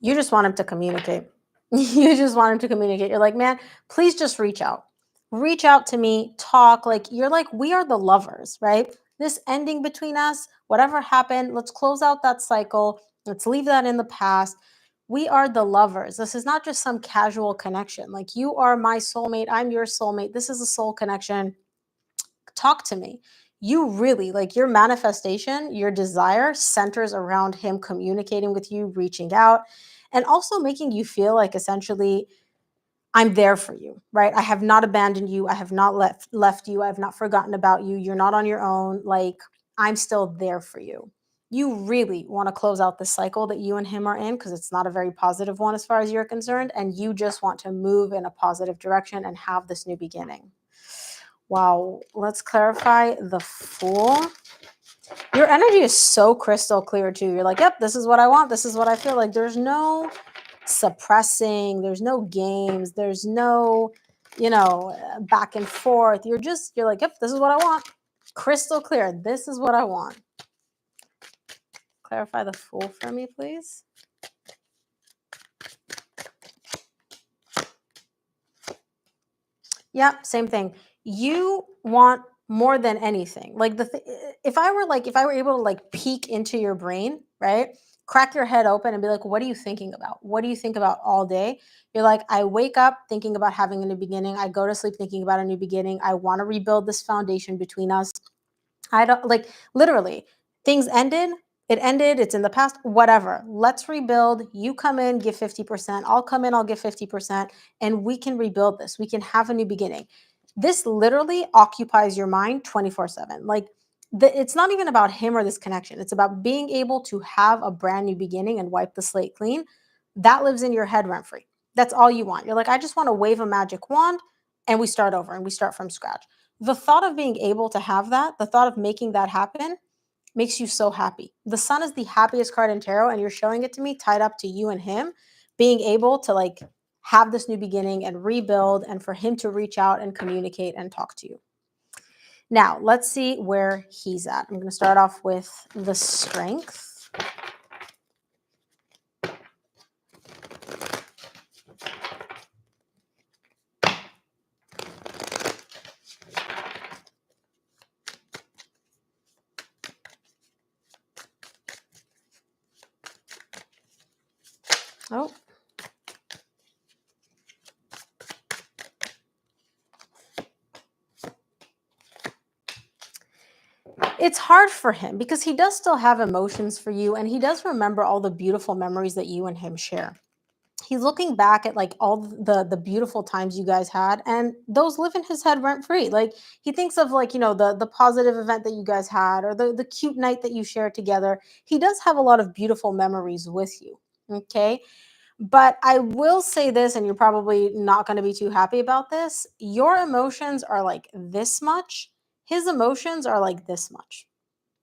You just want him to communicate. You just want him to communicate. You're like, man, please just reach out. Reach out to me, talk. Like, you're like, we are the lovers, right? This ending between us, whatever happened, let's close out that cycle. Let's leave that in the past. We are the lovers. This is not just some casual connection. Like, you are my soulmate. I'm your soulmate. This is a soul connection. Talk to me. You really, like, your manifestation, your desire centers around him communicating with you, reaching out, and also making you feel like, essentially, I'm there for you, right? I have not abandoned you. I have not left you. I have not forgotten about you. You're not on your own. Like, I'm still there for you. You really want to close out the cycle that you and him are in, because it's not a very positive one as far as you're concerned. And you just want to move in a positive direction and have this new beginning. Wow. Let's clarify the Fool. Your energy is so crystal clear too. You're like, yep, this is what I want. This is what I feel like. There's no suppressing. There's no games. There's no, back and forth. You're like, yep, this is what I want. Crystal clear. This is what I want. Clarify the Fool for me, please. Yeah, same thing. You want more than anything. Like, if I were able to, like, peek into your brain, right? Crack your head open and be like, what are you thinking about? What do you think about all day? You're like, I wake up thinking about having a new beginning. I go to sleep thinking about a new beginning. I want to rebuild this foundation between us. I don't, like, literally, things ended. It ended. It's in the past. Whatever. Let's rebuild. You come in, give 50%. I'll come in, I'll give 50%. And we can rebuild this. We can have a new beginning. This literally occupies your mind 24/7. Like, it's not even about him or this connection. It's about being able to have a brand new beginning and wipe the slate clean. That lives in your head rent free. That's all you want. You're like, I just want to wave a magic wand and we start over and we start from scratch. The thought of being able to have that, the thought of making that happen, makes you so happy. The Sun is the happiest card in tarot, and you're showing it to me tied up to you and him being able to, like, have this new beginning and rebuild, and for him to reach out and communicate and talk to you. Now, let's see where he's at. I'm going to start off with the Strength. Oh. It's hard for him because he does still have emotions for you, and he does remember all the beautiful memories that you and him share. He's looking back at, like, all the beautiful times you guys had, and those live in his head rent free. Like, he thinks of, like, the positive event that you guys had, or the cute night that you shared together. He does have a lot of beautiful memories with you. Okay. But I will say this, and you're probably not going to be too happy about this. Your emotions are like this much. His emotions are like this much.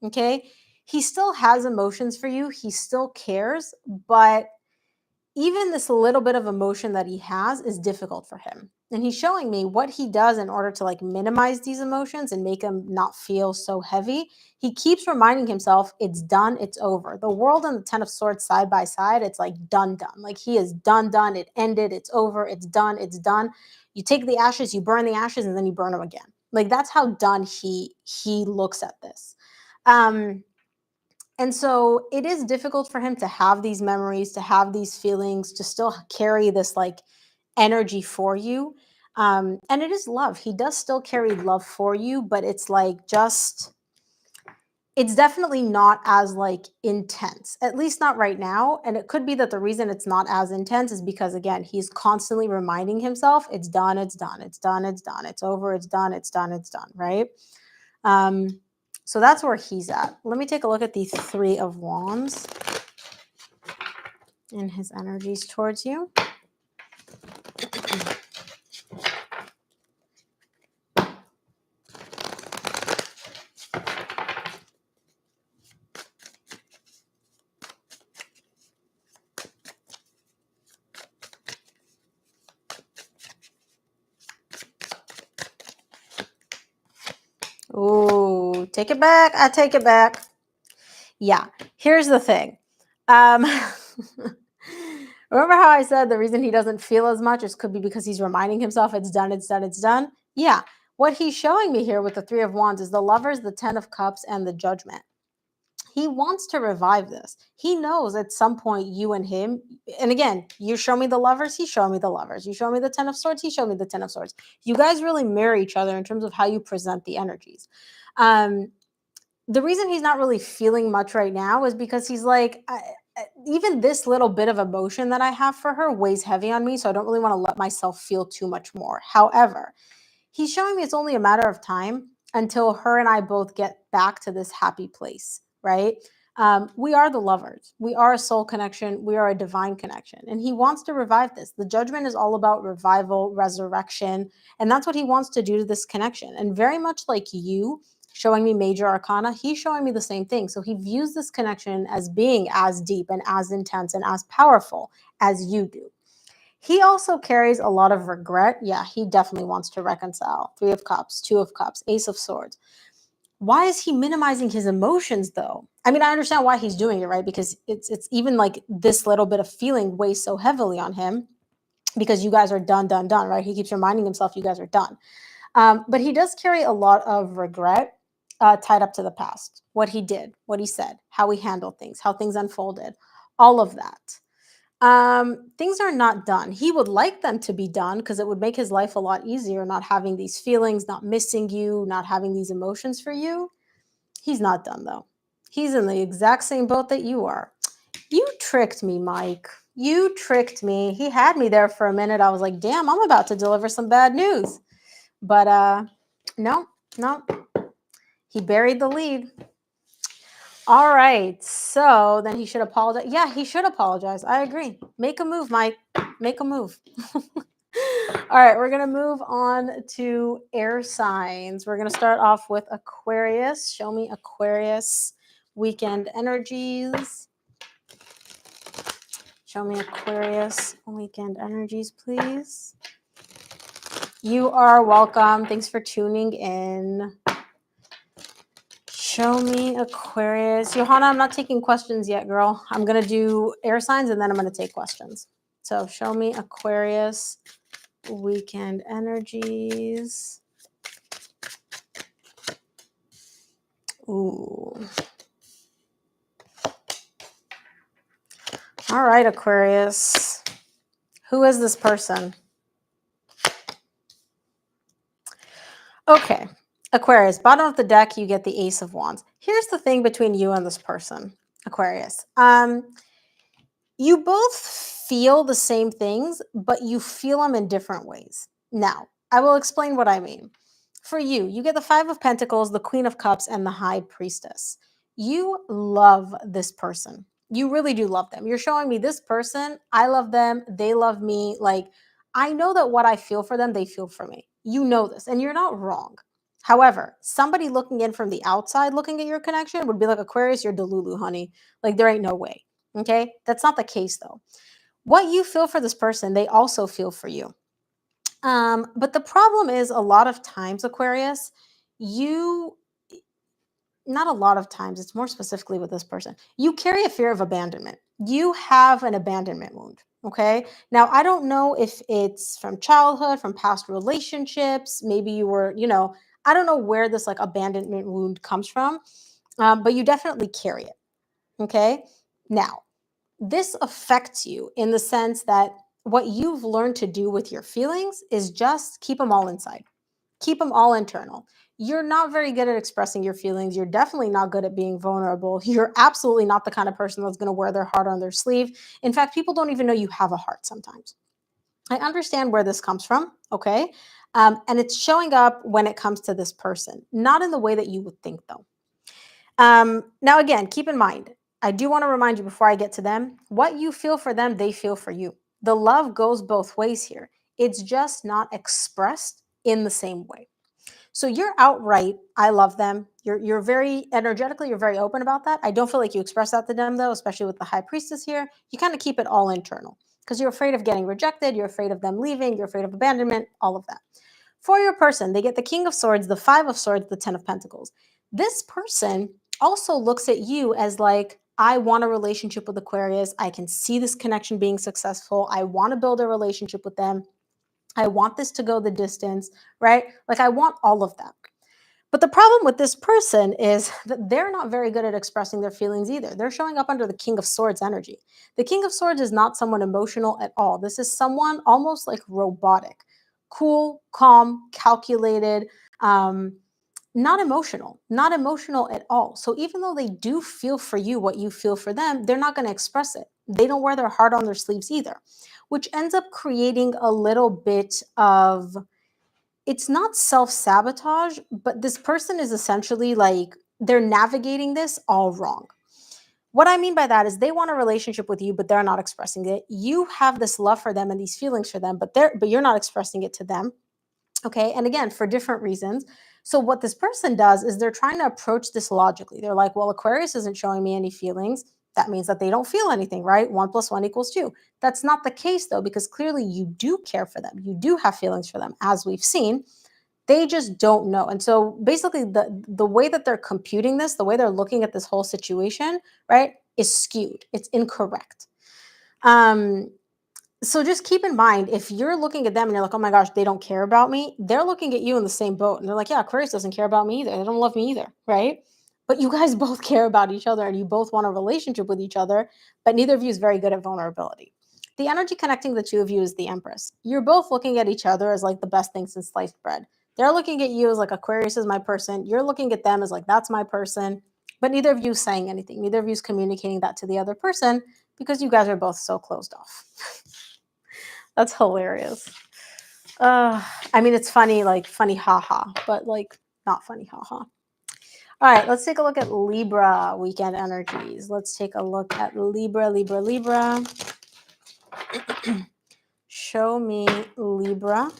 Okay. he still has emotions for you. He still cares, but even this little bit of emotion that he has is difficult for him. And he's showing me what he does in order to like minimize these emotions and make them not feel so heavy. He keeps reminding himself it's done, it's over. The world and the 10 of swords side by side, it's like done, done. Like he is done, done. It ended, it's over, it's done, it's done. You take the ashes, you burn the ashes, and then you burn them again. Like that's how done he looks at this. Um, and so it is difficult for him to have these memories, to have these feelings, to still carry this like energy for you. And it is love. He does still carry love for you, but it's like just, it's definitely not as like intense, at least not right now. And it could be that the reason it's not as intense is because, again, he's constantly reminding himself it's done, it's done, it's done, it's done, it's over, it's done, it's done, it's done, right? Um, so that's where he's at. Let me take a look at the Three of Wands and his energies towards you. Ooh, take it back. I take it back. Yeah, here's the thing. Remember how I said the reason he doesn't feel as much is could be because he's reminding himself it's done, it's done, it's done? Yeah. What he's showing me here with the Three of Wands is the Lovers, the Ten of Cups, and the Judgment. He wants to revive this. He knows at some point you and him, and again, you show me the Lovers, he showed me the Lovers. You show me the Ten of Swords, he showed me the Ten of Swords. You guys really mirror each other in terms of how you present the energies. The reason he's not really feeling much right now is because he's like, even this little bit of emotion that I have for her weighs heavy on me. So I don't really want to let myself feel too much more. However, he's showing me it's only a matter of time until her and I both get back to this happy place, right? We are the lovers. We are a soul connection. We are a divine connection. And he wants to revive this. The Judgment is all about revival, resurrection. And that's what he wants to do to this connection. And very much like you, showing me major arcana, he's showing me the same thing. So he views this connection as being as deep and as intense and as powerful as you do. He also carries a lot of regret. Yeah, he definitely wants to reconcile. Three of Cups, Two of Cups, Ace of Swords. Why is he minimizing his emotions though? I mean, I understand why he's doing it, right? Because it's even like this little bit of feeling weighs so heavily on him because you guys are done, done, done, right? He keeps reminding himself you guys are done. But he does carry a lot of regret tied up to the past, what he did, what he said, how he handled things, how things unfolded, all of that. Things are not done. He would like them to be done because it would make his life a lot easier, not having these feelings, not missing you, not having these emotions for you. He's not done though. He's in the exact same boat that you are. You tricked me, Mike. You tricked me. He had me there for a minute. I was like, damn, I'm about to deliver some bad news. But no, no. He buried the lead. All right. So then he should apologize. Yeah, he should apologize. I agree. Make a move, Mike. Make a move. All right, we're going to move on to air signs. We're going to start off with Aquarius. Show me Aquarius weekend energies. Show me Aquarius weekend energies, please. You are welcome. Thanks for tuning in. Show me Aquarius. Johanna, I'm not taking questions yet, girl. I'm going to do air signs and then I'm going to take questions. So show me Aquarius weekend energies. Ooh. All right, Aquarius. Who is this person? Okay. Aquarius, bottom of the deck, you get the Ace of Wands. Here's the thing between you and this person, Aquarius. You both feel the same things, but you feel them in different ways. Now, I will explain what I mean. For you, you get the Five of Pentacles, the Queen of Cups, and the High Priestess. You love this person. You really do love them. You're showing me this person. I love them. They love me. Like, I know that what I feel for them, they feel for me. You know this, and you're not wrong. However, somebody looking in from the outside, looking at your connection, would be like, Aquarius, you're Delulu, honey. Like, there ain't no way. Okay. That's not the case, though. What you feel for this person, they also feel for you. But the problem is, a lot of times, Aquarius, you, not a lot of times, it's more specifically with this person, you carry a fear of abandonment. You have an abandonment wound. Okay. Now, I don't know if it's from childhood, from past relationships. Maybe you were, I don't know where this like abandonment wound comes from, but you definitely carry it. Okay. Now, this affects you in the sense that what you've learned to do with your feelings is just keep them all inside. Keep them all internal. You're not very good at expressing your feelings. You're definitely not good at being vulnerable. You're absolutely not the kind of person that's going to wear their heart on their sleeve. In fact, people don't even know you have a heart sometimes. I understand where this comes from, okay? And it's showing up when it comes to this person, not in the way that you would think, though. Now, again, keep in mind, I do want to remind you before I get to them, what you feel for them, they feel for you. The love goes both ways here. It's just not expressed in the same way. So you're outright, I love them. You're very energetically, you're very open about that. I don't feel like you express that to them though, especially with the high priestess here. You kind of keep it all internal because you're afraid of getting rejected, you're afraid of them leaving, you're afraid of abandonment, all of that. For your person, they get the King of Swords, the Five of Swords, the Ten of Pentacles. This person also looks at you as like, I want a relationship with Aquarius. I can see this connection being successful. I want to build a relationship with them. I want this to go the distance, right? Like, I want all of that. But the problem with this person is that they're not very good at expressing their feelings either. They're showing up under the King of Swords energy. The King of Swords is not someone emotional at all. This is someone almost like robotic, cool, calm, calculated, um, not emotional at all. So even though they do feel for you what you feel for them, they're not going to express it. They don't wear their heart on their sleeves either, which ends up creating a little bit of, it's not self-sabotage, but this person is essentially like they're navigating this all wrong. What I mean by that is they want a relationship with you, but they're not expressing it. You have this love for them and these feelings for them, but you're not expressing it to them. Okay. And again, for different reasons. So, what this person does is they're trying to approach this logically. They're like, well, Aquarius isn't showing me any feelings. That means that they don't feel anything, right? 1 + 1 = 2. That's not the case, though, because clearly you do care for them. You do have feelings for them, as we've seen. They just don't know. And so basically the way that they're computing this, the way they're looking at this whole situation, right, is skewed. It's incorrect. Um, so just keep in mind, if you're looking at them and you're like, oh my gosh, they don't care about me, they're looking at you in the same boat. And they're like, yeah, Aquarius doesn't care about me either. They don't love me either, right? But you guys both care about each other and you both want a relationship with each other, but neither of you is very good at vulnerability. The energy connecting the two of you is the Empress. You're both looking at each other as like the best thing since sliced bread. They're looking at you as like, Aquarius is my person. You're looking at them as like, that's my person. But neither of you is saying anything. Neither of you is communicating that to the other person because you guys are both so closed off. That's hilarious. I mean, it's funny, like funny haha, but like not funny haha. All right, let's take a look at Libra weekend energies. Let's take a look at Libra. Show me Libra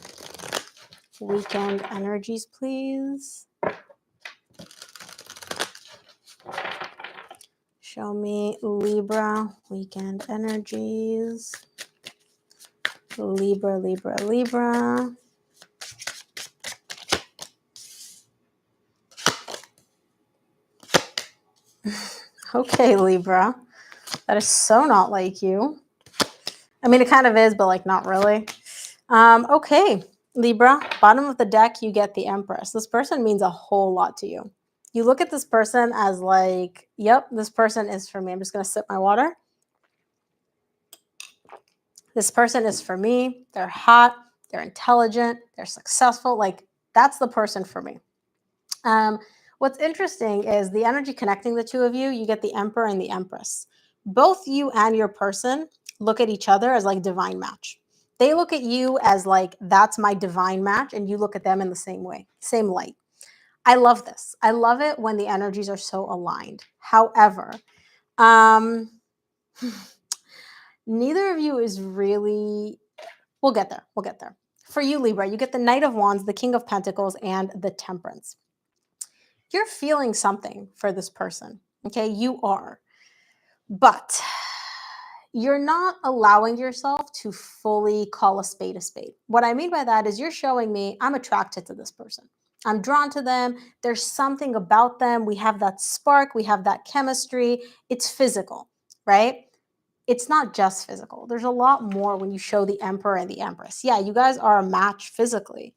weekend energies, please. Show me Libra weekend energies. Libra. Okay, Libra. That is so not like you. I mean, it kind of is, but like not really. Okay, Libra, bottom of the deck, you get the Empress. This person means a whole lot to you. You look at this person as like, yep, this person is for me. I'm just going to sip my water. This person is for me. They're hot. They're intelligent. They're successful. Like, that's the person for me. What's interesting is the energy connecting the two of you, you get the Emperor and the Empress. Both you and your person look at each other as like divine match. They look at you as like, that's my divine match, and you look at them in the same way, same light. I love this. I love it when the energies are so aligned. However, neither of you is really, we'll get there. For you, Libra, you get the Knight of Wands, the King of Pentacles, and the Temperance. You're feeling something for this person. Okay, you are. But you're not allowing yourself to fully call a spade a spade. What I mean by that is you're showing me I'm attracted to this person. I'm drawn to them. There's something about them. We have that spark, we have that chemistry. It's physical, right? It's not just physical. There's a lot more when you show the Emperor and the Empress. Yeah, you guys are a match physically.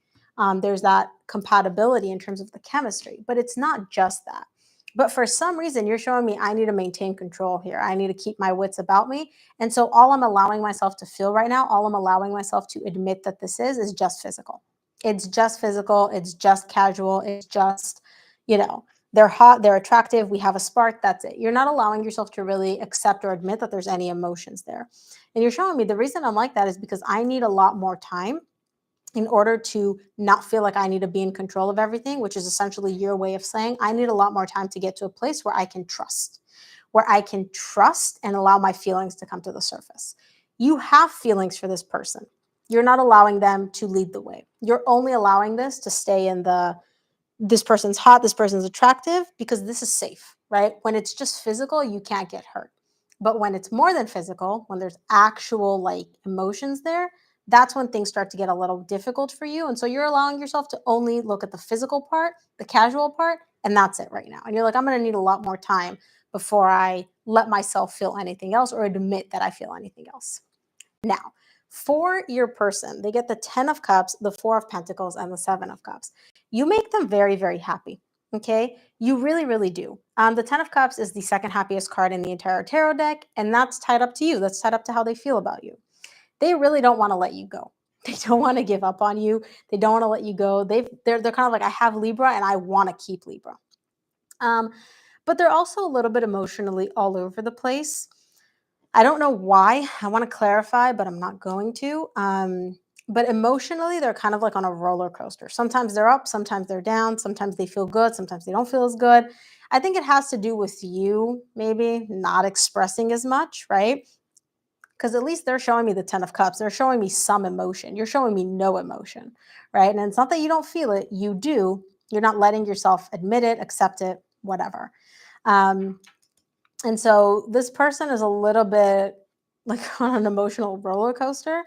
There's that compatibility in terms of the chemistry, but it's not just that. But for some reason, you're showing me I need to maintain control here. I need to keep my wits about me. And so all I'm allowing myself to feel right now, all I'm allowing myself to admit that this is just physical. It's just physical. It's just casual. It's just, you know, they're hot, they're attractive, we have a spark, that's it. You're not allowing yourself to really accept or admit that there's any emotions there. And you're showing me the reason I'm like that is because I need a lot more time in order to not feel like I need to be in control of everything, which is essentially your way of saying I need a lot more time to get to a place where I can trust and allow my feelings to come to the surface. You have feelings for this person. You're not allowing them to lead the way. You're only allowing this to stay in the this person's hot, this person's attractive, because this is safe, right? When it's just physical, you can't get hurt. But when it's more than physical, when there's actual like emotions there, that's when things start to get a little difficult for you. And so you're allowing yourself to only look at the physical part, the casual part, and that's it right now. And you're like, I'm going to need a lot more time before I let myself feel anything else or admit that I feel anything else. Now, for your person, they get the 10 of Cups, the 4 of Pentacles, and the 7 of Cups. You make them very, very happy. Okay. You really, really do. The 10 of Cups is the second happiest card in the entire tarot deck, and that's tied up to you. That's tied up to how they feel about you. They really don't want to let you go. They don't want to give up on you. They don't want to let you go. They're kind of like, I have Libra and I want to keep Libra. But they're also a little bit emotionally all over the place. I don't know why. I want to clarify, but I'm not going to. But emotionally, they're kind of like on a roller coaster. Sometimes they're up, sometimes they're down, sometimes they feel good, sometimes they don't feel as good. I think it has to do with you maybe not expressing as much, right? Because at least they're showing me the 10 of Cups. They're showing me some emotion. You're showing me no emotion, right? And it's not that you don't feel it, you do. You're not letting yourself admit it, accept it, whatever. Um, and so this person is a little bit like on an emotional roller coaster,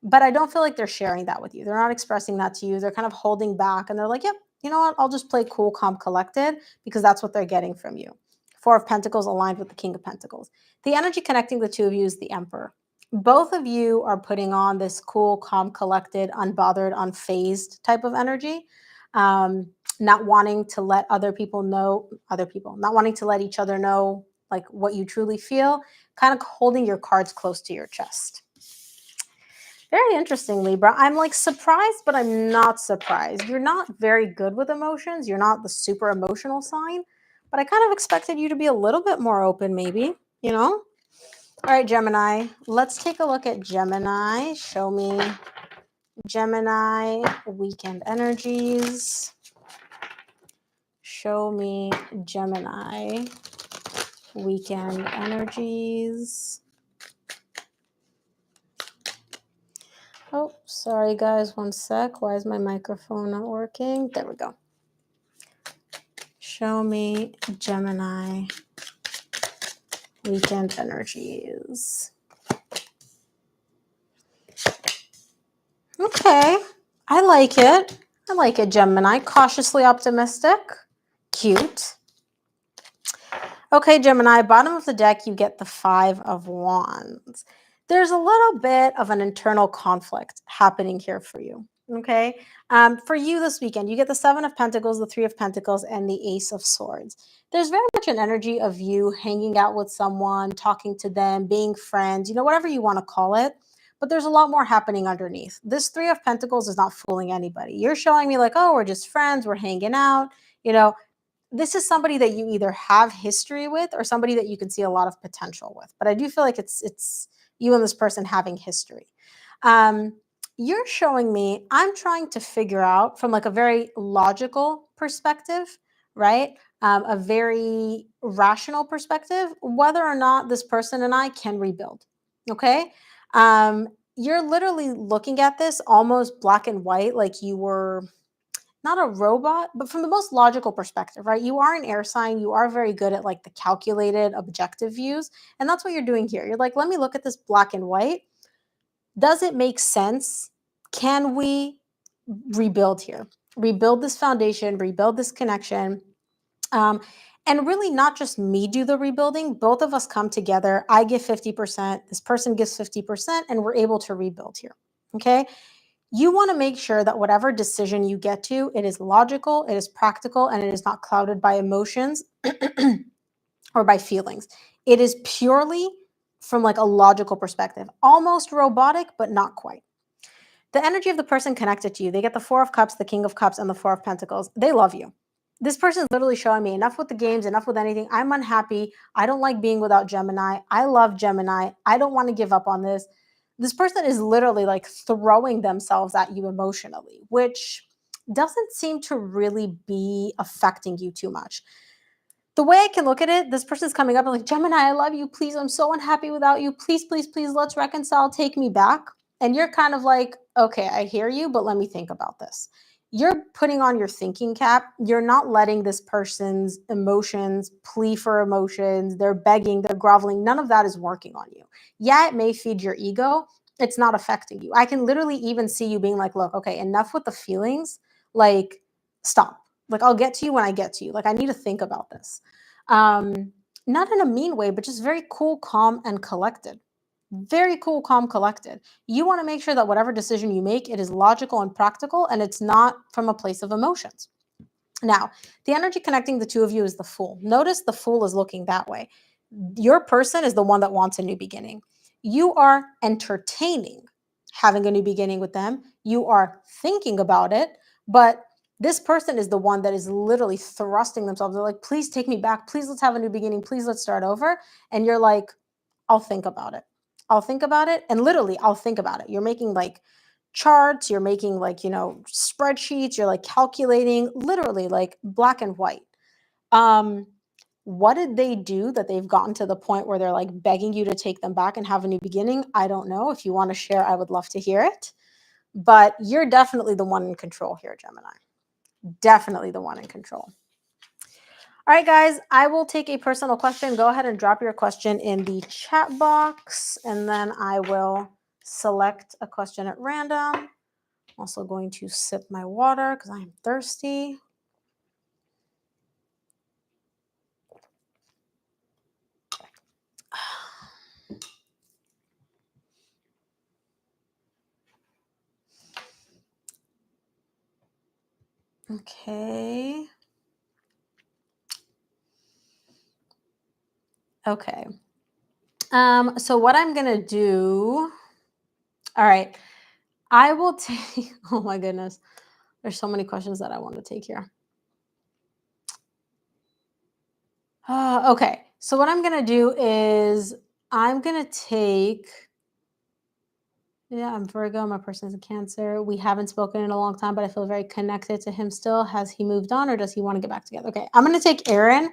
but I don't feel like they're sharing that with you. They're not expressing that to you. They're kind of holding back and they're like, yep, you know what? I'll just play cool, calm, collected because that's what they're getting from you. 4 of Pentacles aligned with the King of Pentacles. The energy connecting the two of you is the Emperor. Both of you are putting on this cool, calm, collected, unbothered, unfazed type of energy. Not wanting to let not wanting to let each other know like what you truly feel, kind of holding your cards close to your chest. Very interesting, Libra. I'm like surprised, but I'm not surprised. You're not very good with emotions. You're not the super emotional sign, but I kind of expected you to be a little bit more open, maybe, you know? All right, Gemini, let's take a look at Gemini. Show me Gemini weekend energies. Show me Gemini weekend energies. Oh, sorry guys, one sec. Why is my microphone not working? There we go. Show me Gemini weekend energies. Okay, I like it. I like it, Gemini. Cautiously optimistic. Cute. Okay, Gemini, bottom of the deck, you get the 5 of Wands. There's a little bit of an internal conflict happening here for you. Okay. For you this weekend, you get the 7 of Pentacles, the 3 of Pentacles, and the Ace of Swords. There's very much an energy of you hanging out with someone, talking to them, being friends, whatever you want to call it. But there's a lot more happening underneath. This 3 of Pentacles is not fooling anybody. You're showing me like, oh, we're just friends, we're hanging out, this is somebody that you either have history with or somebody that you can see a lot of potential with. But I do feel like it's you and this person having history. You're showing me, I'm trying to figure out from like a very logical perspective, right? A very rational perspective, whether or not this person and I can rebuild. Okay. you're literally looking at this almost black and white, like you were not a robot, but from the most logical perspective, right? You are an air sign. You are very good at like the calculated, objective views. And that's what you're doing here. You're like, let me look at this black and white. Does it make sense? Can we rebuild here? Rebuild this foundation, rebuild this connection. Um, and really, not just me do the rebuilding, both of us come together. I give 50%, this person gives 50%, and we're able to rebuild here. Okay. You want to make sure that whatever decision you get to, it is logical, it is practical, and it is not clouded by emotions or by feelings. It is purely from like a logical perspective, almost robotic, but not quite. The energy of the person connected to you, they get the Four of Cups, the King of Cups, and the Four of Pentacles. They love you. This person is literally showing me enough with the games, enough with anything. I'm unhappy. I don't like being without Gemini. I love Gemini. I don't want to give up on this. This person is literally like throwing themselves at you emotionally, which doesn't seem to really be affecting you too much. The way I can look at it, this person's coming up and like, Gemini, I love you. Please, I'm so unhappy without you. Please, please, please, let's reconcile. Take me back. And you're kind of like, okay, I hear you, but let me think about this. You're putting on your thinking cap. You're not letting this person's emotions plea for emotions. They're begging, they're groveling. None of that is working on you. Yeah, it may feed your ego. It's not affecting you. I can literally even see you being like, look, okay, enough with the feelings. Like, stop. Like, I'll get to you when I get to you. Like, I need to think about this. Um, Not in a mean way, but just very cool, calm, and collected. Very cool, calm, collected. You want to make sure that whatever decision you make, it is logical and practical, and it's not from a place of emotions. Now, the energy connecting the two of you is the Fool. Notice the Fool is looking that way. Your person is the one that wants a new beginning. You are entertaining having a new beginning with them. You are thinking about it, but this person is the one that is literally thrusting themselves. They're like, please take me back. Please, let's have a new beginning. Please, let's start over. And you're like, I'll think about it. I'll think about it. And literally, I'll think about it. You're making like charts, you're making like, spreadsheets, you're like calculating, literally like black and white. Um, what did they do that they've gotten to the point where they're like begging you to take them back and have a new beginning? I don't know. If you want to share, I would love to hear it. But you're definitely the one in control here, Gemini. Definitely the one in control. All right, guys, I will take a personal question. Go ahead and drop your question in the chat box, and then I will select a question at random. I'm also going to sip my water because I am thirsty. Okay. Okay. So what I'm gonna do, all right, I will take, oh my goodness, there's so many questions that I want to take here. Okay, so what I'm gonna do is I'm gonna take, yeah, I'm Virgo, my person's a Cancer. We haven't spoken in a long time, but I feel very connected to him still. Has he moved on or does he want to get back together? Okay, I'm gonna take Aaron.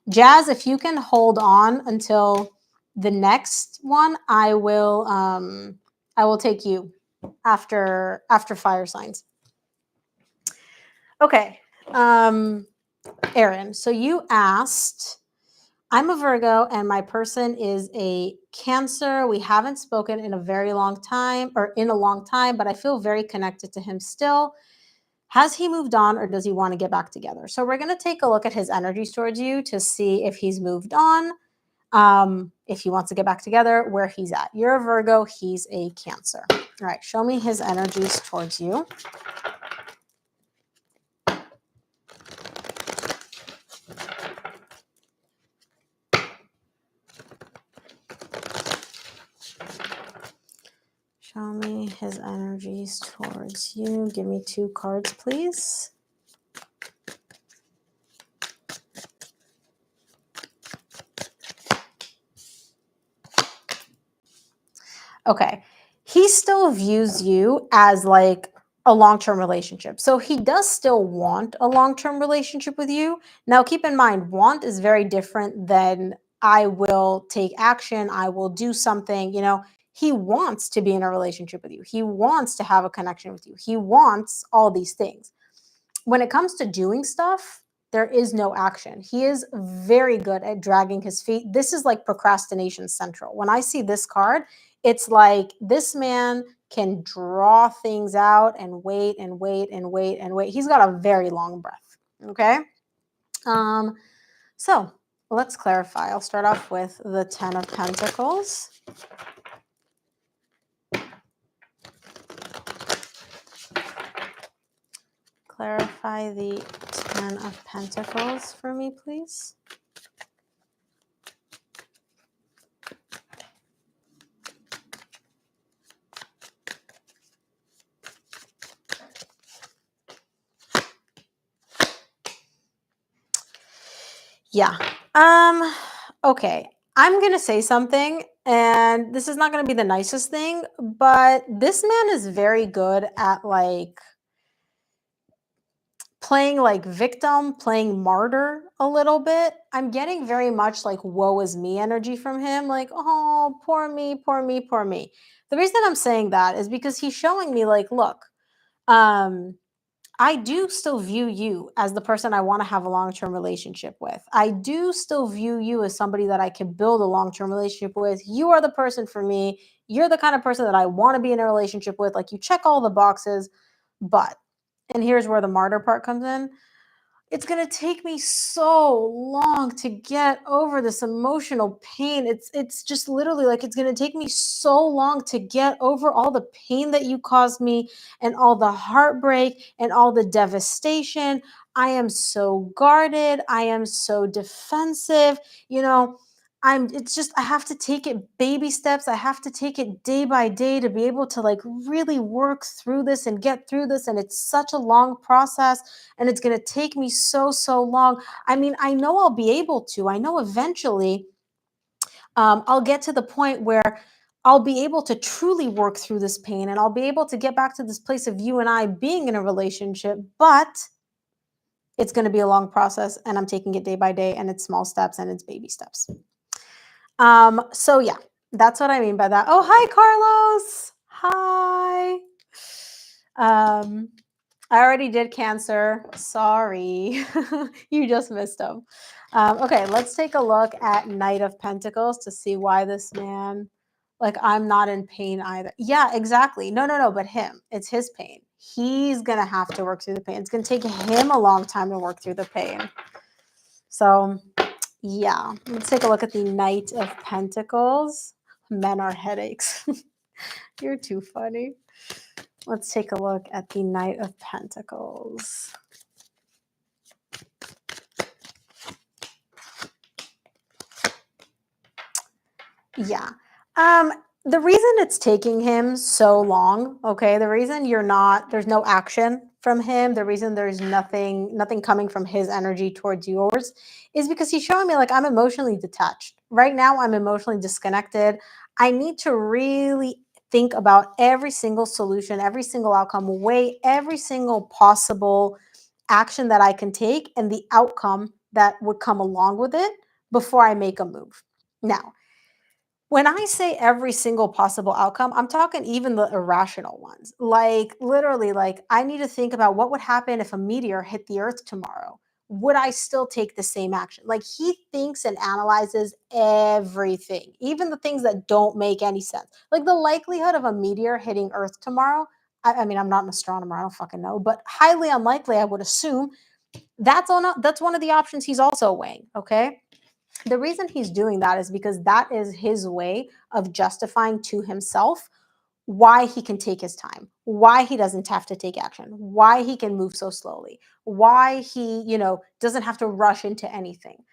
Jazz, if you can hold on until the next one, I will take you after fire signs. Okay. Aaron, so you asked, I'm a Virgo and my person is a Cancer. We haven't spoken in a very long time or in a long time, but I feel very connected to him still. Has he moved on or does he want to get back together? So we're going to take a look at his energies towards you to see if he's moved on, if he wants to get back together, where he's at. You're a Virgo, he's a Cancer. All right, show me his energies towards you. Show me his energies towards you. Give me 2 cards, please. Okay. He still views you as like a long-term relationship. So he does still want a long-term relationship with you. Now, keep in mind, want is very different than I will take action, I will do something, He wants to be in a relationship with you. He wants to have a connection with you. He wants all these things. When it comes to doing stuff, there is no action. He is very good at dragging his feet. This is like procrastination central. When I see this card, it's like this man can draw things out and wait and wait and wait and wait. He's got a very long breath. Okay. Um, so let's clarify. I'll start off with the 10 of Pentacles. Clarify the 10 of Pentacles for me, please. Yeah. Okay. I'm going to say something, and this is not going to be the nicest thing, but this man is very good at like playing like victim, playing martyr a little bit. I'm getting very much like woe is me energy from him. Like, oh, poor me, poor me, poor me. The reason I'm saying that is because he's showing me like, look, um, I do still view you as the person I want to have a long-term relationship with. I do still view you as somebody that I can build a long-term relationship with. You are the person for me. You're the kind of person that I want to be in a relationship with. Like you check all the boxes, but, and here's where the martyr part comes in. It's going to take me so long to get over this emotional pain. It's just literally like it's going to take me so long to get over all the pain that you caused me and all the heartbreak and all the devastation. I am so guarded. I am so defensive. You know, it's just I have to take it baby steps. I have to take it day by day to be able to like really work through this and get through this, and it's such a long process, and it's going to take me so long. I mean, I know I'll be able to. I know eventually I'll get to the point where I'll be able to truly work through this pain, and I'll be able to get back to this place of you and I being in a relationship, but it's going to be a long process, and I'm taking it day by day, and it's small steps and it's baby steps. So yeah, that's what I mean by that. Oh, hi, Carlos. Hi. I already did Cancer. Sorry. You just missed him. Okay, let's take a look at Knight of Pentacles to see why this man, like, I'm not in pain either. Yeah, exactly. No, but him. It's his pain. He's going to have to work through the pain. It's going to take him a long time to work through the pain. So, yeah, let's take a look at the Knight of Pentacles. Men are headaches. You're too funny. Let's take a look at the Knight of Pentacles. Yeah. The reason it's taking him so long, okay, the reason there's no action from him, the reason there's nothing coming from his energy towards yours is because he's showing me like I'm emotionally detached. Right now, I'm emotionally disconnected. I need to really think about every single solution, every single outcome, weigh every single possible action that I can take and the outcome that would come along with it before I make a move. Now, when I say every single possible outcome, I'm talking even the irrational ones. Like literally, like I need to think about what would happen if a meteor hit the earth tomorrow. Would I still take the same action? Like he thinks and analyzes everything, even the things that don't make any sense. Like the likelihood of a meteor hitting earth tomorrow. I mean, I'm not an astronomer, I don't fucking know, but highly unlikely, I would assume. That's one of the options he's also weighing. Okay. The reason he's doing that is because that is his way of justifying to himself why he can take his time, why he doesn't have to take action, why he can move so slowly, why he, doesn't have to rush into anything.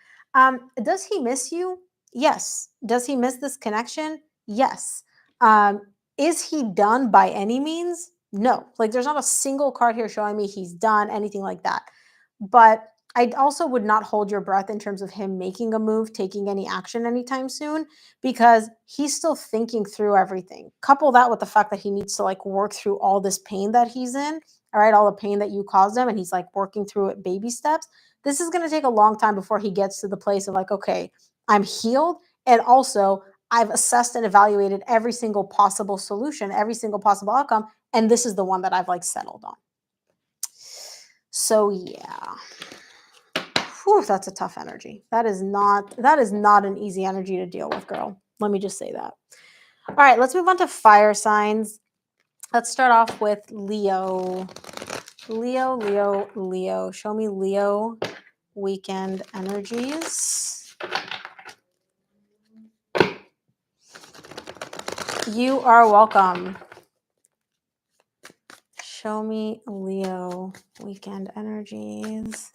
Does he miss you? Yes. Does he miss this connection? Yes. Um, is he done by any means? No. Like there's not a single card here showing me he's done anything like that. But I also would not hold your breath in terms of him making a move, taking any action anytime soon, because he's still thinking through everything. Couple that with the fact that he needs to like work through all this pain that he's in, all right, all the pain that you caused him, and he's like working through it baby steps. This is going to take a long time before he gets to the place of like, okay, I'm healed. And also, I've assessed and evaluated every single possible solution, every single possible outcome, and this is the one that I've like settled on. So yeah. Whew, that's a tough energy. That is not an easy energy to deal with, girl. Let me just say that. All right, let's move on to fire signs. Let's start off with Leo. Leo. Show me Leo weekend energies. You are welcome. Show me Leo weekend energies.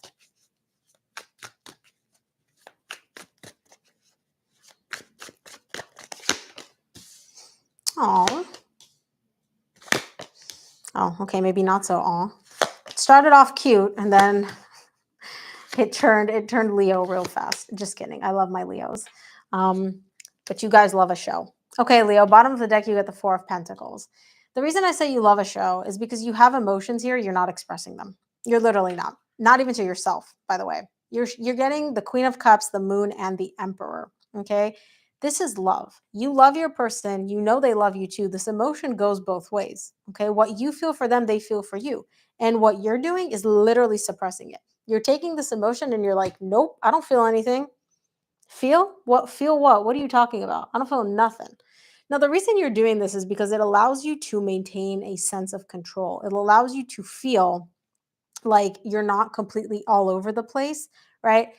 Oh, okay, maybe not so aw. It started off cute and then it turned Leo real fast. Just kidding. I love my Leos. But you guys love a show. Okay, Leo, bottom of the deck, you get the Four of Pentacles. The reason I say you love a show is because you have emotions here, you're not expressing them. You're literally not. Not even to yourself, by the way. You're getting the Queen of Cups, the Moon, and the Emperor. Okay? This is love. You love your person, you know they love you too. This emotion goes both ways. Okay? What you feel for them, they feel for you. And what you're doing is literally suppressing it. You're taking this emotion and you're like, nope, I don't feel anything. Feel what? Feel what? What are you talking about? I don't feel nothing. Now, the reason you're doing this is because it allows you to maintain a sense of control. It allows you to feel like you're not completely all over the place, right?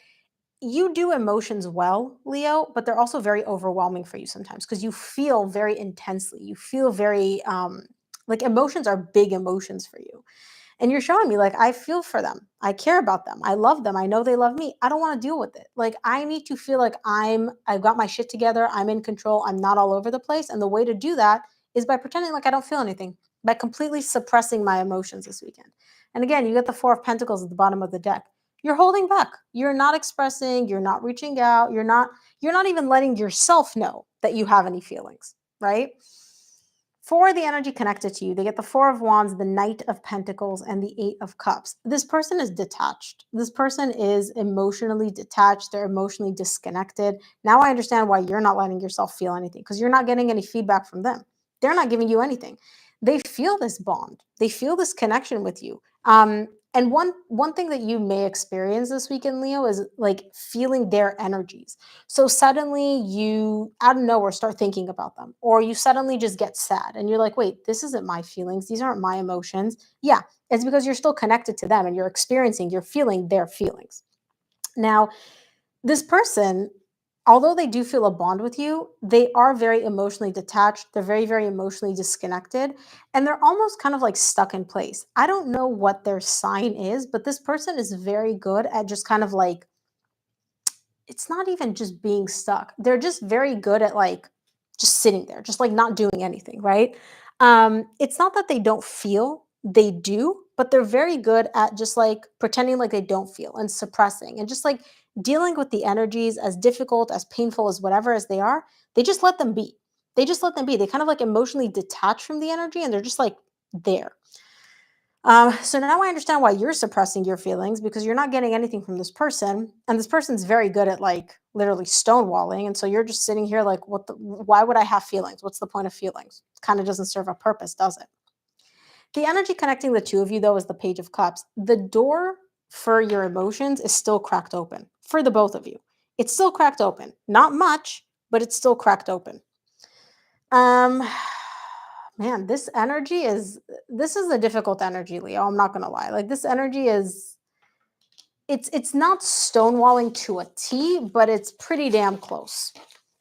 You do emotions well, Leo, but they're also very overwhelming for you sometimes because you feel very intensely. You feel very, like emotions are big emotions for you. And you're showing me like I feel for them. I care about them. I love them. I know they love me. I don't want to deal with it. Like I need to feel like I've got my shit together. I'm in control. I'm not all over the place. And the way to do that is by pretending like I don't feel anything, by completely suppressing my emotions this weekend. And again, you get the Four of Pentacles at the bottom of the deck. You're holding back. You're not expressing, you're not reaching out, you're not even letting yourself know that you have any feelings, right? For the energy connected to you, they get the Four of Wands, the Knight of Pentacles, and the Eight of Cups. This person is detached. This person is emotionally detached. They're emotionally disconnected. Now I understand why you're not letting yourself feel anything because you're not getting any feedback from them. They're not giving you anything. They feel this bond. They feel this connection with you. And one thing that you may experience this weekend, Leo, is like feeling their energies. So suddenly you, out of nowhere, start thinking about them, or you suddenly just get sad and you're like, wait, this isn't my feelings. These aren't my emotions. Yeah, it's because you're still connected to them and you're feeling their feelings. Now, this person, although they do feel a bond with you, they are very emotionally detached. They're very, very emotionally disconnected, and they're almost kind of like stuck in place. I don't know what their sign is, but this person is very good at just kind of like, it's not even just being stuck. They're just very good at like just sitting there, just like not doing anything, right? It's not that they don't feel, they do, but they're very good at just like pretending like they don't feel and suppressing and just like dealing with the energies as difficult, as painful as whatever as they are. They just let them be. They just let them be. They kind of like emotionally detach from the energy and they're just like there. So now I understand why you're suppressing your feelings because you're not getting anything from this person, and this person's very good at like literally stonewalling, and so you're just sitting here like, what the? Why would I have feelings? What's the point of feelings? Kind of doesn't serve a purpose, does it? The energy connecting the two of you though is the Page of Cups. The door for your emotions is still cracked open for the both of you. It's still cracked open, not much, but it's still cracked open. Um, Man, this is a difficult energy, Leo. I'm not gonna lie. Like this energy is it's not stonewalling to a T, but it's pretty damn close.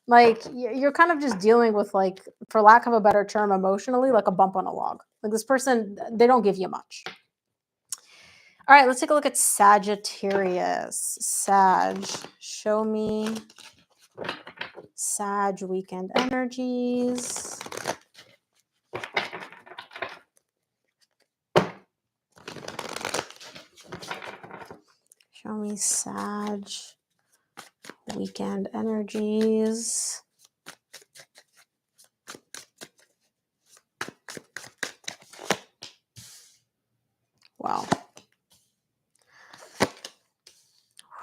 Like you're kind of just dealing with like, for lack of a better term, emotionally, like a bump on a log. Like this person, they don't give you much. All right, let's take a look at Sagittarius. Sag, show me Sag weekend energies. Show me Sag weekend energies. Wow.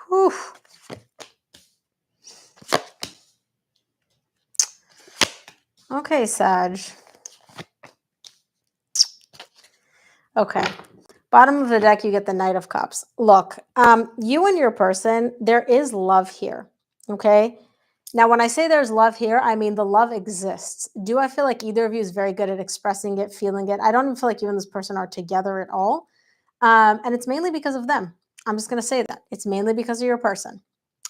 Whew. Okay, Sag. Okay. Bottom of the deck, you get the Knight of Cups. Look, you and your person, there is love here. Okay. Now, when I say there's love here, I mean the love exists. Do I feel like either of you is very good at expressing it, feeling it? I don't even feel like you and this person are together at all. And it's mainly because of them. I'm just going to say that. It's mainly because of your person.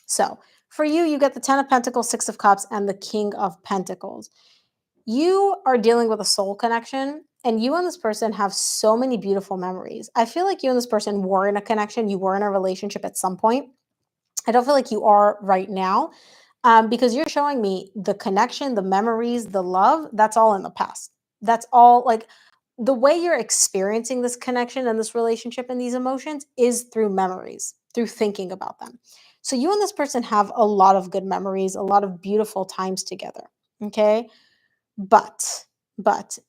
So for you, you get the 10 of Pentacles, 6 of Cups, and the King of Pentacles. You are dealing with a soul connection, and you and this person have so many beautiful memories. I feel like you and this person were in a connection, you were in a relationship at some point. I don't feel like you are right now, because you're showing me the connection, the memories, the love, that's all in the past. That's all, like, the way you're experiencing this connection and this relationship and these emotions is through memories, through thinking about them. So you and this person have a lot of good memories, a lot of beautiful times together. Okay. But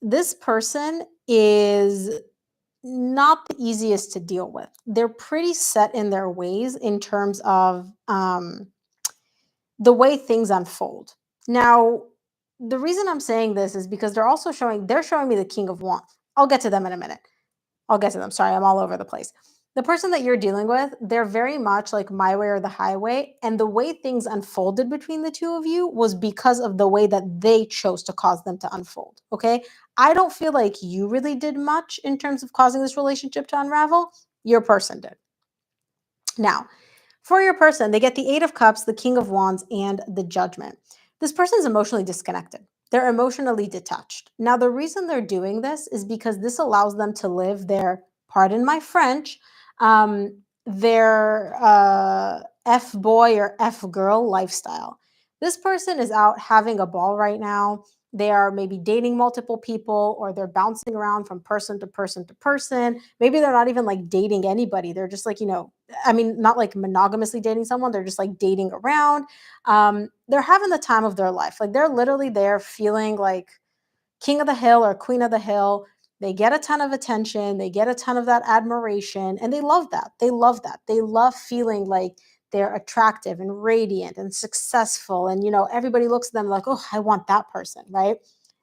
this person is not the easiest to deal with. They're pretty set in their ways in terms of the way things unfold. Now, the reason I'm saying this is because they're showing me the King of Wands. I'll get to them in a minute. I'll get to them. Sorry, I'm all over the place. The person that you're dealing with, they're very much like my way or the highway. And the way things unfolded between the two of you was because of the way that they chose to cause them to unfold. Okay. I don't feel like you really did much in terms of causing this relationship to unravel. Your person did. Now, for your person, they get the Eight of Cups, the King of Wands, and the Judgment. This person is emotionally disconnected. They're emotionally detached. Now, the reason they're doing this is because this allows them to live their, pardon my French, their F boy or F girl lifestyle. This person is out having a ball right now. They are maybe dating multiple people, or they're bouncing around from person to person to person. Maybe they're not even like dating anybody. They're just like, I mean, not like monogamously dating someone. They're just like dating around. They're having the time of their life. Like, they're literally there feeling like king of the hill or queen of the hill. They get a ton of attention. They get a ton of that admiration, and they love that. They love that. They love feeling like they're attractive and radiant and successful. And, everybody looks at them like, oh, I want that person, right?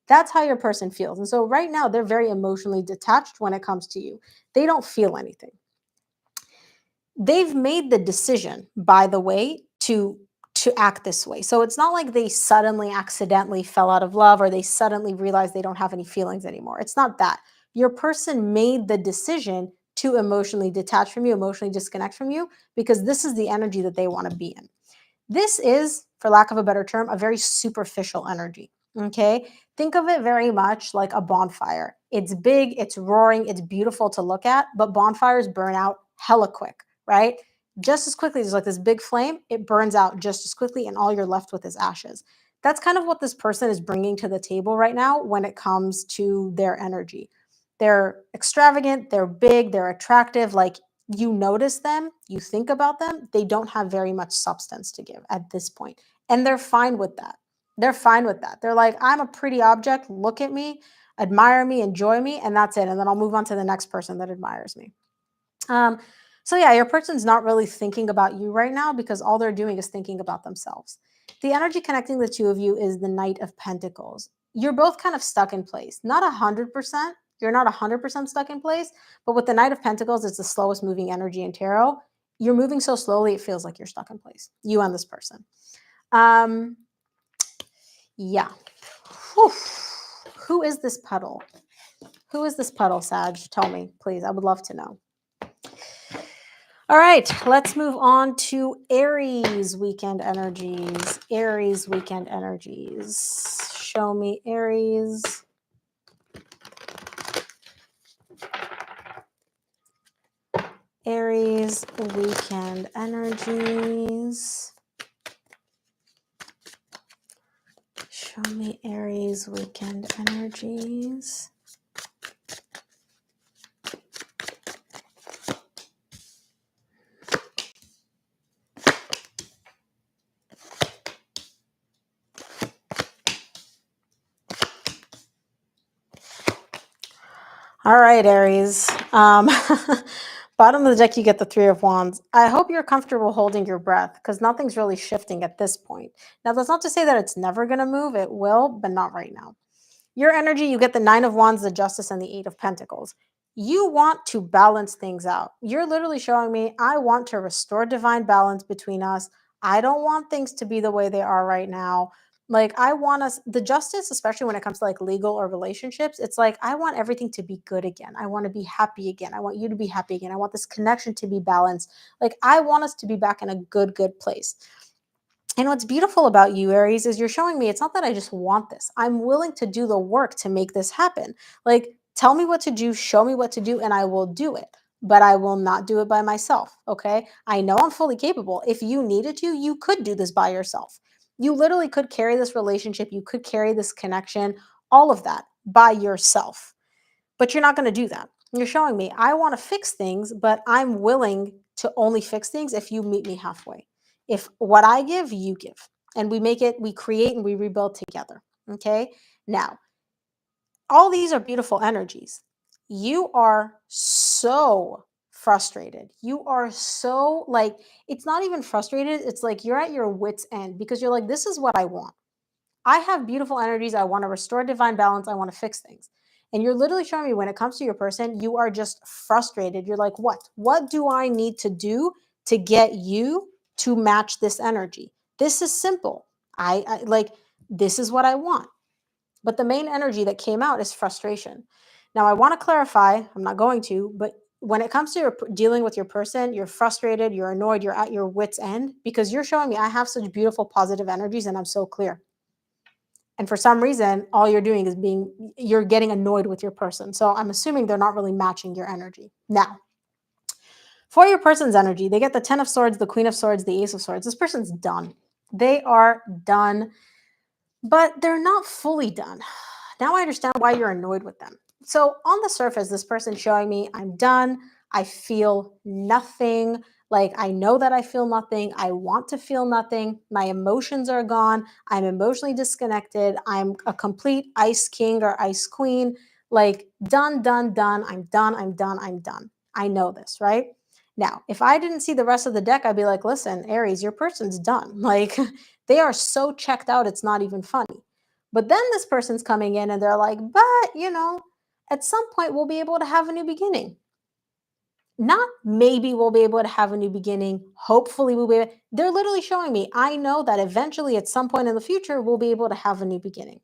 That's how your person feels. And so right now, they're very emotionally detached when it comes to you. They don't feel anything. They've made the decision, by the way, to act this way. So it's not like they suddenly accidentally fell out of love, or they suddenly realized they don't have any feelings anymore. It's not that. Your person made the decision to emotionally detach from you, emotionally disconnect from you, because this is the energy that they want to be in. This is, for lack of a better term, a very superficial energy. Okay. Think of it very much like a bonfire. It's big, it's roaring, it's beautiful to look at, but bonfires burn out hella quick, right? Just as quickly. There's like this big flame, it burns out just as quickly, and all you're left with is ashes. That's kind of what this person is bringing to the table right now when it comes to their energy. They're extravagant, they're big, they're attractive. Like, you notice them, you think about them, they don't have very much substance to give at this point. And they're fine with that. They're fine with that. They're like, I'm a pretty object. Look at me, admire me, enjoy me, and that's it. And then I'll move on to the next person that admires me. Um, so yeah, your person's not really thinking about you right now because all they're doing is thinking about themselves. The energy connecting the two of you is the Knight of Pentacles. You're both kind of stuck in place. Not 100%. You're not 100% stuck in place, but with the Knight of Pentacles, it's the slowest moving energy in tarot. You're moving so slowly, it feels like you're stuck in place. You and this person. Yeah. Whew. Who is this puddle? Who is this puddle, Sag? Tell me, please. I would love to know. All right, let's move on to Aries weekend energies. Aries weekend energies. Show me Aries. Aries weekend energies. Show me Aries weekend energies. All right, Aries. Bottom of the deck, you get the Three of Wands. I hope you're comfortable holding your breath because nothing's really shifting at this point. Now, that's not to say that it's never going to move. It will, but not right now. Your energy, you get the Nine of Wands, the Justice, and the Eight of Pentacles. You want to balance things out. You're literally showing me, I want to restore divine balance between us. I don't want things to be the way they are right now. Like, I want us, the justice, especially when it comes to like legal or relationships, it's like, I want everything to be good again. I want to be happy again. I want you to be happy again. I want this connection to be balanced. Like, I want us to be back in a good place. And what's beautiful about you, Aries, is you're showing me it's not that I just want this. I'm willing to do the work to make this happen. Like, tell me what to do, show me what to do, and I will do it. But I will not do it by myself. Okay. I know I'm fully capable. If you needed to, you could do this by yourself. You literally could carry this relationship, you could carry this connection, all of that by yourself. But you're not going to do that. You're showing me I want to fix things, but I'm willing to only fix things if you meet me halfway. If what I give, you give. And we make it, we create and we rebuild together. Okay. Now, all these are beautiful energies. You are so frustrated. You are so like, it's not even frustrated. It's like you're at your wits' end because you're like, this is what I want. I have beautiful energies. I want to restore divine balance. I want to fix things. And you're literally showing me when it comes to your person, you are just frustrated. You're like, what? What do I need to do to get you to match this energy? This is simple. I like, this is what I want. But the main energy that came out is frustration. Now, I want to clarify, I'm not going to, but when it comes to dealing with your person, you're frustrated, you're annoyed, you're at your wits' end because you're showing me I have such beautiful positive energies and I'm so clear. And for some reason, all you're doing is you're getting annoyed with your person. So I'm assuming they're not really matching your energy. Now, for your person's energy, they get the 10 of Swords, the Queen of Swords, the Ace of Swords. This person's done. They are done, but they're not fully done. Now I understand why you're annoyed with them. So on the surface, this person's showing me, I'm done. I feel nothing. Like, I know that I feel nothing. I want to feel nothing. My emotions are gone. I'm emotionally disconnected. I'm a complete ice king or ice queen. Like, done, done, done. I'm done. I'm done. I'm done. I know this, right? Now, if I didn't see the rest of the deck, I'd be like, listen, Aries, your person's done. Like, they are so checked out, it's not even funny. But then this person's coming in and they're like, but, at some point we'll be able to have a new beginning. Not maybe we'll be able to have a new beginning. Hopefully we'll be. They're literally showing me, I know that eventually at some point in the future, we'll be able to have a new beginning.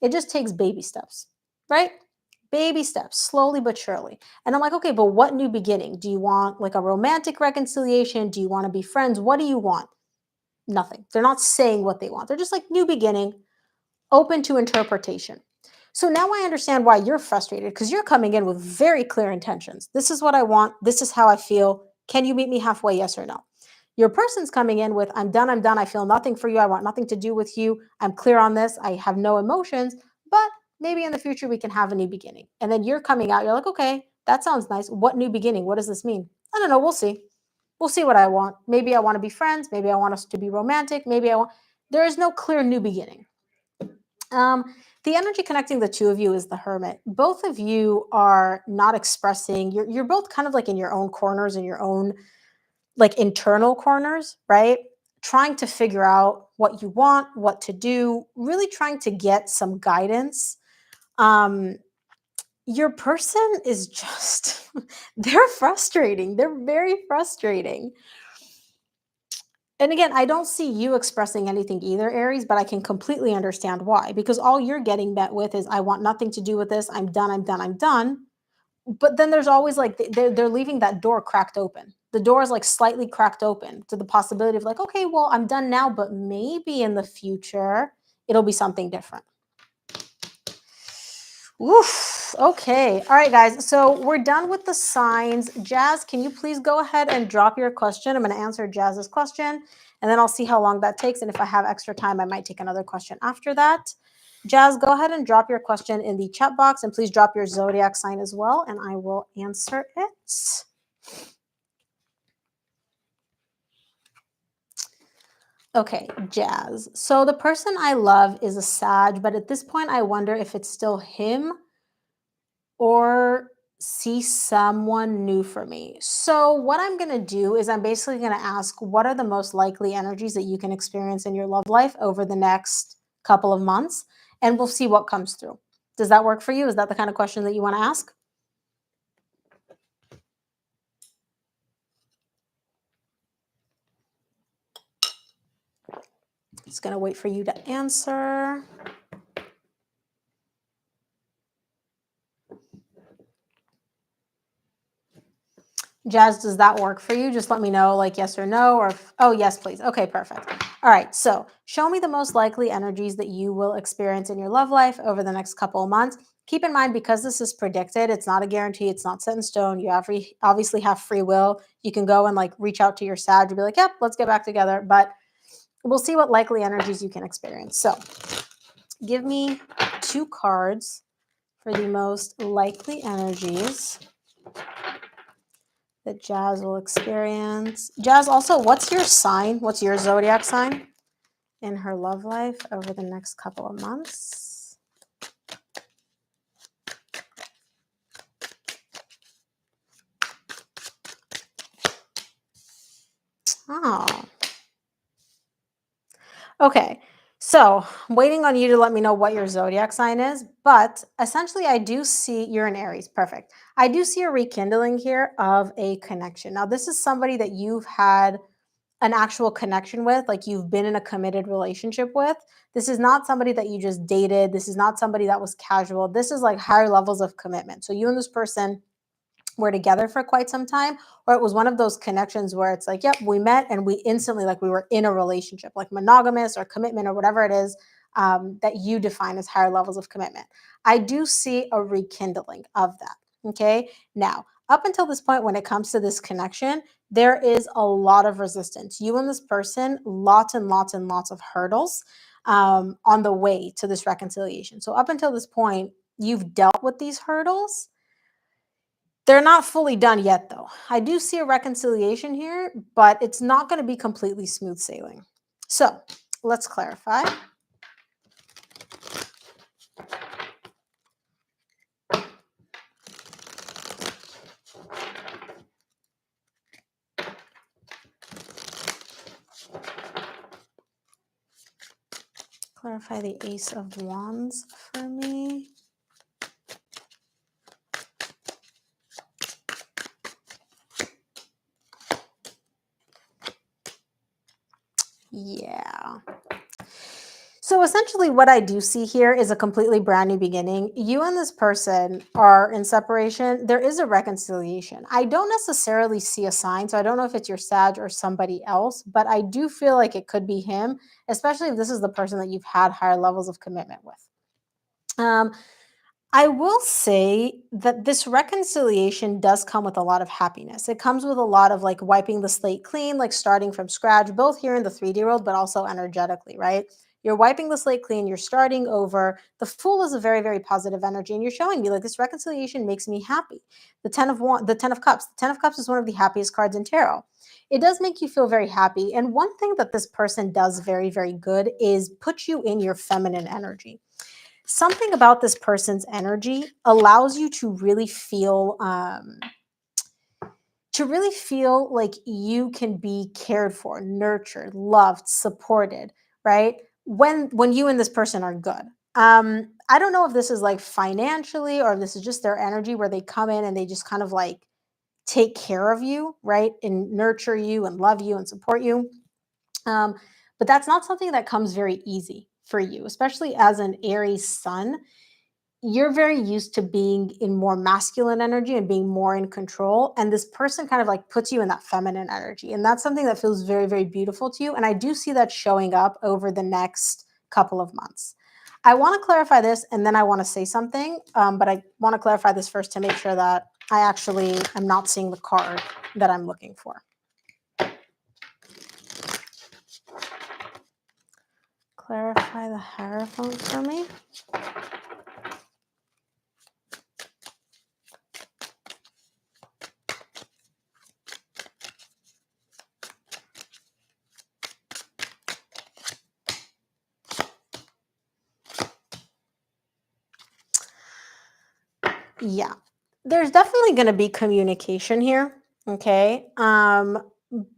It just takes baby steps, right? Baby steps, slowly but surely. And I'm like, okay, but what new beginning? Do you want like a romantic reconciliation? Do you want to be friends? What do you want? Nothing. They're not saying what they want. They're just like new beginning, open to interpretation. So now I understand why you're frustrated because you're coming in with very clear intentions. This is what I want. This is how I feel. Can you meet me halfway? Yes or no? Your person's coming in with, I'm done. I'm done. I feel nothing for you. I want nothing to do with you. I'm clear on this. I have no emotions, but maybe in the future we can have a new beginning. And then you're coming out. You're like, okay, that sounds nice. What new beginning? What does this mean? I don't know. We'll see. We'll see what I want. Maybe I want to be friends. Maybe I want us to be romantic. Maybe I want. There is no clear new beginning. The energy connecting the two of you is the Hermit. Both of you are not expressing. You're both kind of like in your own corners, in your own like internal corners, right? Trying to figure out what you want, what to do. Really trying to get some guidance. Um, your person is just. They're frustrating. They're very frustrating. And again, I don't see you expressing anything either, Aries, but I can completely understand why. Because all you're getting met with is, I want nothing to do with this. I'm done. I'm done. I'm done. But then there's always like, they're leaving that door cracked open. The door is like slightly cracked open to the possibility of like, okay, well, I'm done now, but maybe in the future, it'll be something different. Oof. Okay. All right, guys. So we're done with the signs. Jazz, can you please go ahead and drop your question? I'm going to answer Jazz's question, and then I'll see how long that takes. And if I have extra time, I might take another question after that. Jazz, go ahead and drop your question in the chat box, and please drop your zodiac sign as well, and I will answer it. Okay, Jazz. So the person I love is a Sag, but at this point, I wonder if it's still him or see someone new for me. So what I'm going to do is I'm basically going to ask, what are the most likely energies that you can experience in your love life over the next couple of months? And we'll see what comes through. Does that work for you? Is that the kind of question that you want to ask? Just going to wait for you to answer. Jazz, does that work for you? Just let me know, like yes or no, or oh, yes, please. Okay, perfect. All right, so show me the most likely energies that you will experience in your love life over the next couple of months. Keep in mind, because this is predicted, it's not a guarantee, it's not set in stone. You obviously have free will. You can go and like reach out to your Sag and be like, yep, let's get back together. But we'll see what likely energies you can experience. So give me 2 cards for the most likely energies that Jazz will experience. Jazz, also, what's your sign? What's your zodiac sign in her love life over the next couple of months? Oh, okay. So I'm waiting on you to let me know what your zodiac sign is, but essentially I do see you're an Aries. Perfect. I do see a rekindling here of a connection. Now, this is somebody that you've had an actual connection with, like you've been in a committed relationship with. This is not somebody that you just dated. This is not somebody that was casual. This is like higher levels of commitment. So you and this person were together for quite some time, or it was one of those connections where it's like, yep, we met and we instantly, like, we were in a relationship, like monogamous or commitment or whatever it is that you define as higher levels of commitment. I do see a rekindling of that. Okay. Now, up until this point, when it comes to this connection, there is a lot of resistance. You and this person, lots and lots and lots of hurdles on the way to this reconciliation. So, up until this point, you've dealt with these hurdles. They're not fully done yet, though. I do see a reconciliation here, but it's not going to be completely smooth sailing. So let's clarify. Clarify the Ace of Wands for me. Yeah. So essentially, what I do see here is a completely brand new beginning. You and this person are in separation. There is a reconciliation. I don't necessarily see a sign, so I don't know if it's your Sag or somebody else, but I do feel like it could be him, especially if this is the person that you've had higher levels of commitment with. Um, I will say that this reconciliation does come with a lot of happiness. It comes with a lot of like wiping the slate clean, like starting from scratch, both here in the 3D world, but also energetically, right? You're wiping the slate clean, you're starting over. The Fool is a very, very positive energy, and you're showing me like this reconciliation makes me happy. The 10 of Cups. The 10 of Cups is one of the happiest cards in tarot. It does make you feel very happy. And one thing that this person does very, very good is put you in your feminine energy. Something about this person's energy allows you to really feel like you can be cared for, nurtured, loved, supported, right? When you and this person are good. I don't know if this is like financially or if this is just their energy where they come in and they just kind of like take care of you, right? And nurture you and love you and support you. Um, but that's not something that comes very easy for you, especially as an Aries sun. You're very used to being in more masculine energy and being more in control. And this person kind of like puts you in that feminine energy. And that's something that feels very, very beautiful to you. And I do see that showing up over the next couple of months. I want to clarify this and then I want to say something. But I want to clarify this first to make sure that I actually am not seeing the card that I'm looking for. Clarify the Hierophant for me. Yeah. There's definitely going to be communication here, okay?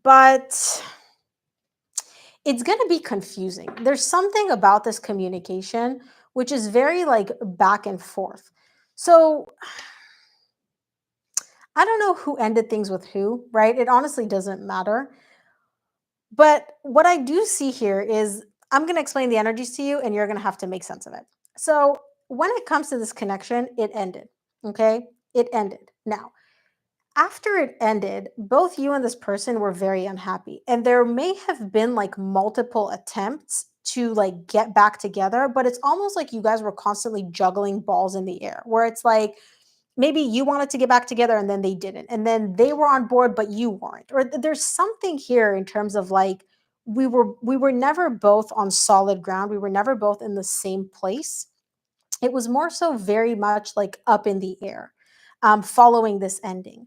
But it's going to be confusing. There's something about this communication which is very like back and forth. So I don't know who ended things with who, right? It honestly doesn't matter. But what I do see here is I'm going to explain the energies to you and you're going to have to make sense of it. So, when it comes to this connection, it ended. Okay? It ended. Now, after it ended, both you and this person were very unhappy. And there may have been like multiple attempts to like get back together, but it's almost like you guys were constantly juggling balls in the air, where it's like maybe you wanted to get back together and then they didn't. And then they were on board but you weren't. Or there's something here in terms of like we were never both on solid ground. We were never both in the same place. It was more so very much like up in the air, following this ending.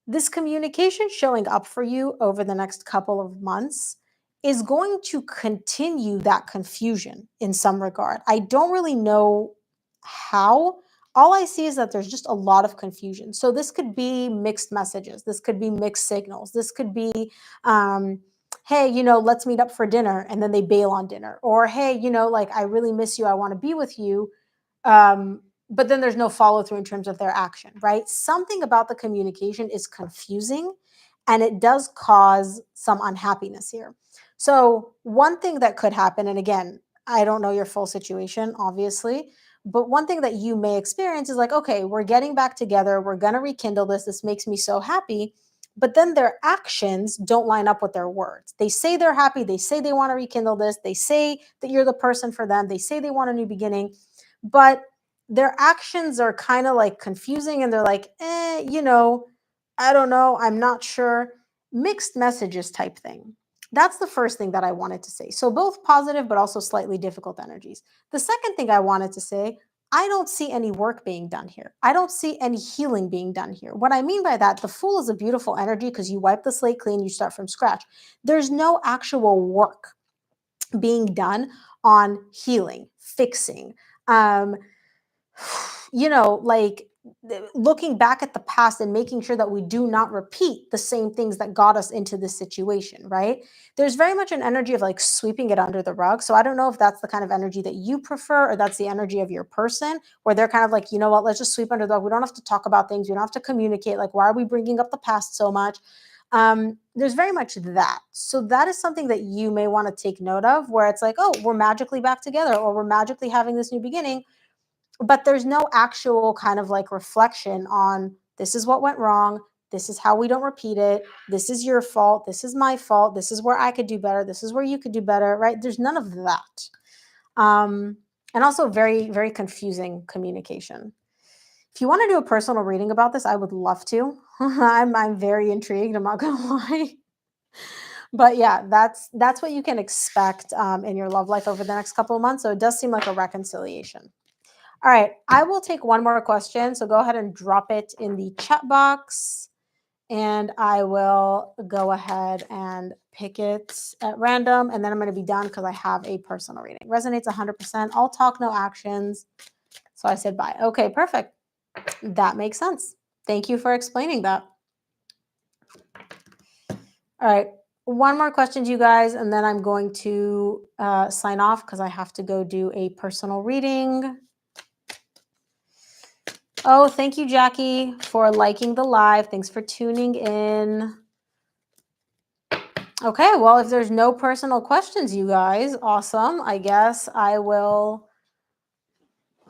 This communication showing up for you over the next couple of months is going to continue that confusion in some regard. I don't really know how. All I see is that there's just a lot of confusion. So this could be mixed messages. This could be mixed signals. This could be, um, hey, let's meet up for dinner. And then they bail on dinner. Or, hey, like, I really miss you. I want to be with you, but then there's no follow through in terms of their action, right? Something about the communication is confusing and it does cause some unhappiness here. So, one thing that could happen, and again, I don't know your full situation, obviously, but one thing that you may experience is like, okay, we're getting back together, we're going to rekindle this. This makes me so happy. But then their actions don't line up with their words. They say they're happy. They say they want to rekindle this. They say that you're the person for them. They say they want a new beginning, but their actions are kind of like confusing and they're like, I don't know, I'm not sure. Mixed messages type thing. That's the first thing that I wanted to say. So both positive, but also slightly difficult energies. The second thing I wanted to say, I don't see any work being done here. I don't see any healing being done here. What I mean by that, the Fool is a beautiful energy because you wipe the slate clean, you start from scratch. There's no actual work being done on healing, fixing, um, like looking back at the past and making sure that we do not repeat the same things that got us into this situation, right? There's very much an energy of like sweeping it under the rug. So I don't know if that's the kind of energy that you prefer or that's the energy of your person where they're kind of like, you know what, let's just sweep under the rug. We don't have to talk about things. We don't have to communicate. Like, why are we bringing up the past so much? There's very much that. So that is something that you may want to take note of where it's like, oh, we're magically back together or we're magically having this new beginning, but there's no actual kind of like reflection on this is what went wrong. This is how we don't repeat it. This is your fault. This is my fault. This is where I could do better. This is where you could do better, right? There's none of that. Um, and also very, very confusing communication. If you want to do a personal reading about this, I would love to. I'm very intrigued. I'm not gonna lie. But yeah, that's what you can expect in your love life over the next couple of months. So it does seem like a reconciliation. All right, I will take one more question. So go ahead and drop it in the chat box, and I will go ahead and pick it at random, and then I'm going to be done because I have a personal reading. Resonates 100%. All talk, no actions. So I said bye. Okay, perfect. That makes sense. Thank you for explaining that. All right, one more question, you guys, and then I'm going to sign off because I have to go do a personal reading. Oh, thank you, Jackie, for liking the live. Thanks for tuning in. Okay, well, if there's no personal questions, you guys, awesome. I guess I'm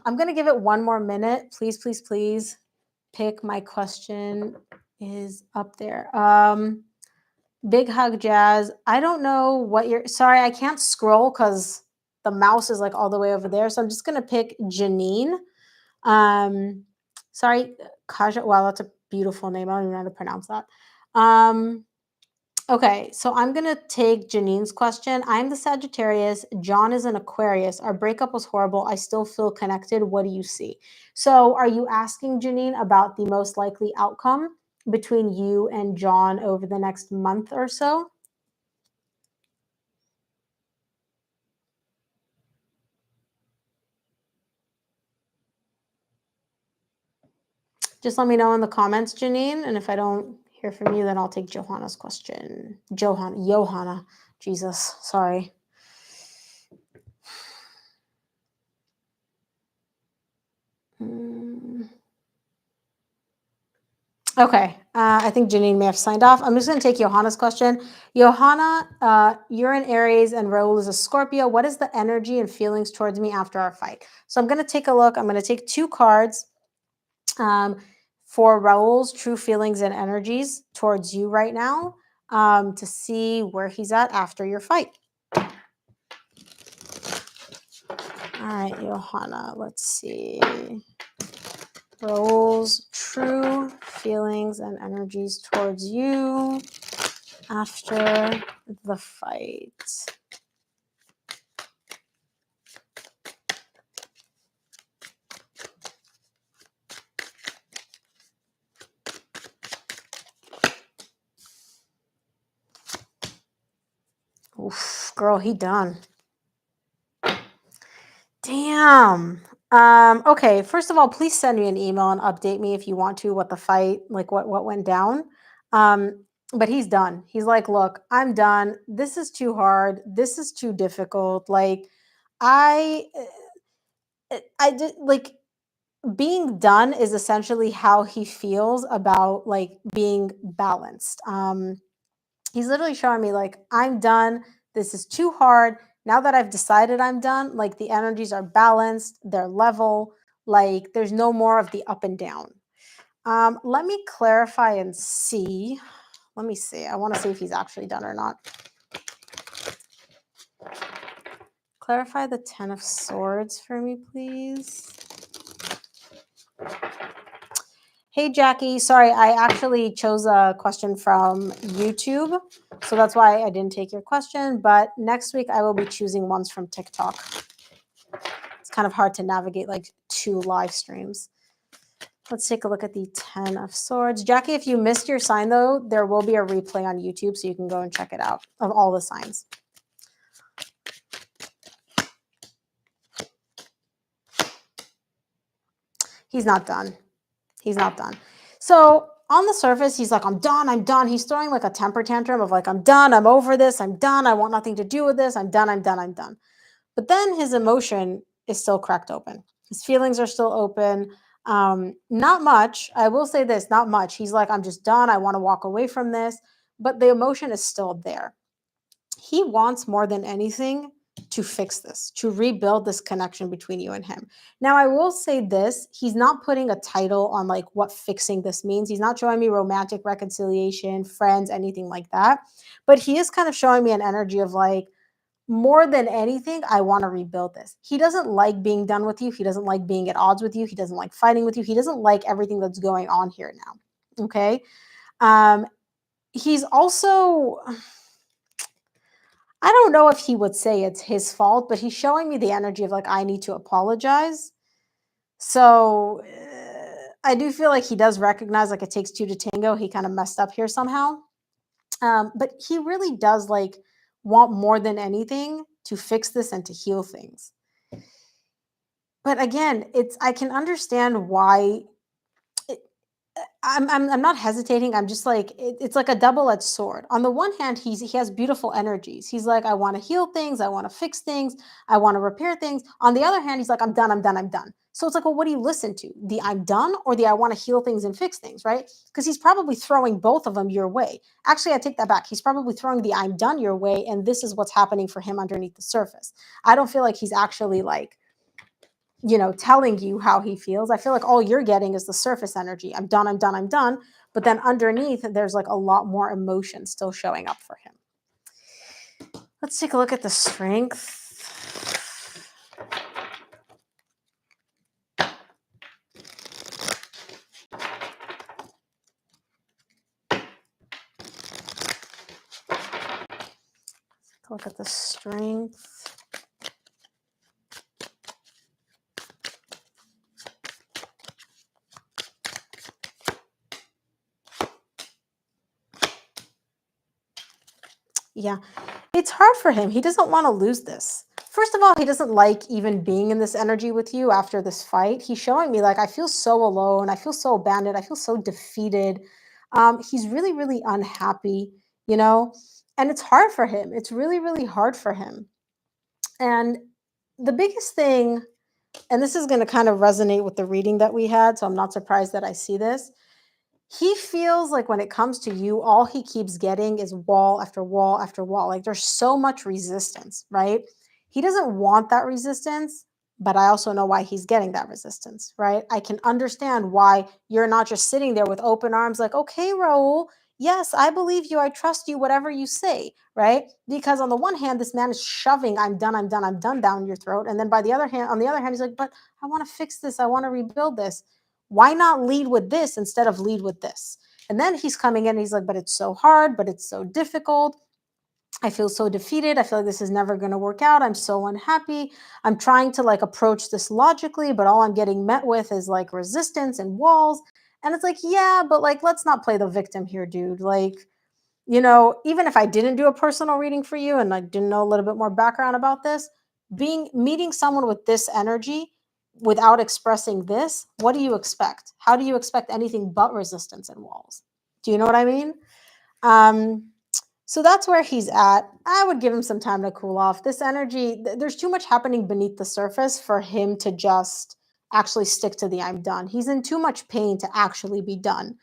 going to give it one more minute. Please, please, please pick my question is up there. Big hug, Jazz. I don't know what sorry, I can't scroll because the mouse is like all the way over there. So I'm just going to pick Janine. Sorry, Kaja. Wow, that's a beautiful name. I don't even know how to pronounce that. Okay, so I'm going to take Janine's question. I'm the Sagittarius. John is an Aquarius. Our breakup was horrible. I still feel connected. What do you see? So are you asking, Janine, about the most likely outcome between you and John over the next month or so? Just let me know in the comments, Janine. And if I don't hear from you, then I'll take Johanna's question. Johanna. Jesus, sorry. Okay. I think Janine may have signed off. I'm just going to take Johanna's question. Johanna, you're in Aries and Raul is a Scorpio. What is the energy and feelings towards me after our fight? So I'm going to take a look. I'm going to take two cards um, for Raul's true feelings and energies towards you right now to see where he's at after your fight. All right, Johanna, let's see. Raul's true feelings and energies towards you after the fight. Oof, girl, he done. Damn. Okay, first of all, please send me an email and update me if you want to what the fight, like what went down. But he's done. He's like, look, I'm done. This is too hard. This is too difficult. Like, I I did like being done is essentially how he feels about like being balanced. He's literally showing me like I'm done. This is too hard. Now that I've decided I'm done, like the energies are balanced, they're level, like there's no more of the up and down. Let me clarify and see. Let me see. I want to see if he's actually done or not. Clarify the 10 of Swords for me, please. Hey, Jackie. Sorry, I actually chose a question from YouTube. So that's why I didn't take your question. But next week, I will be choosing ones from TikTok. It's kind of hard to navigate like two live streams. Let's take a look at the 10 of Swords. Jackie, if you missed your sign, though, there will be a replay on YouTube, so you can go and check it out of all the signs. He's not done. He's not done. So on the surface, he's like, I'm done. I'm done. He's throwing like a temper tantrum of like, I'm done. I'm over this. I'm done. I want nothing to do with this. I'm done. I'm done. I'm done. But then his emotion is still cracked open. His feelings are still open. Not much. I will say this, not much. He's like, I'm just done. I want to walk away from this. But the emotion is still there. He wants more than anything to fix this, to rebuild this connection between you and him. Now, I will say this, he's not putting a title on like what fixing this means. He's not showing me romantic reconciliation, friends, anything like that. But he is kind of showing me an energy of like, more than anything, I want to rebuild this. He doesn't like being done with you. He doesn't like being at odds with you. He doesn't like fighting with you. He doesn't like everything that's going on here now. Okay. He's also, I don't know if he would say it's his fault, but he's showing me the energy of like, I need to apologize. So I do feel like he does recognize like it takes two to tango. He kind of messed up here somehow. But he really does like want more than anything to fix this and to heal things. But again, I can understand why I'm not hesitating. I'm just like it's like a double-edged sword. On the one hand, he has beautiful energies. He's like, I want to heal things, I want to fix things, I want to repair things. On the other hand, he's like, I'm done, I'm done, I'm done. So it's like, well, what do you listen to? The I'm done or the I want to heal things and fix things, right? Because he's probably throwing both of them your way. Actually, I take that back. He's probably throwing the I'm done your way, and this is what's happening for him underneath the surface. I don't feel like he's actually like telling you how he feels. I feel like all you're getting is the surface energy. I'm done, I'm done, I'm done. But then underneath, there's like a lot more emotion still showing up for him. Let's take a look at the strength. Take a look at the strength. Yeah, it's hard for him. He doesn't want to lose this. First of all, he doesn't like even being in this energy with you after this fight. He's showing me like, I feel so alone. I feel so abandoned. I feel so defeated. He's really, really unhappy, you know, and it's hard for him. It's really, really hard for him. And the biggest thing, and this is going to kind of resonate with the reading that we had, so I'm not surprised that I see this. He feels like when it comes to you, all he keeps getting is wall after wall after wall. Like there's so much resistance, right? He doesn't want that resistance, but I also know why he's getting that resistance, right? I can understand why you're not just sitting there with open arms, like, okay, Raul, yes, I believe you, I trust you, whatever you say, right? Because on the one hand, this man is shoving, I'm done, I'm done, I'm done down your throat. And then by the other hand, on the other hand, he's like, but I want to fix this, I want to rebuild this. Why not lead with this instead of lead with this? And then he's coming in and he's like, but it's so hard, but it's so difficult. I feel so defeated. I feel like this is never going to work out. I'm so unhappy. I'm trying to like approach this logically, but all I'm getting met with is like resistance and walls. And it's like, yeah, but like, let's not play the victim here, dude. Like, even if I didn't do a personal reading for you and I didn't know a little bit more background about this, being meeting someone with this energy without expressing this, what do you expect? How do you expect anything but resistance and walls? Do you know what I mean? Um, so that's where he's at. I would give him some time to cool off. This energy, there's too much happening beneath the surface for him to just actually stick to the I'm done. He's in too much pain to actually be done.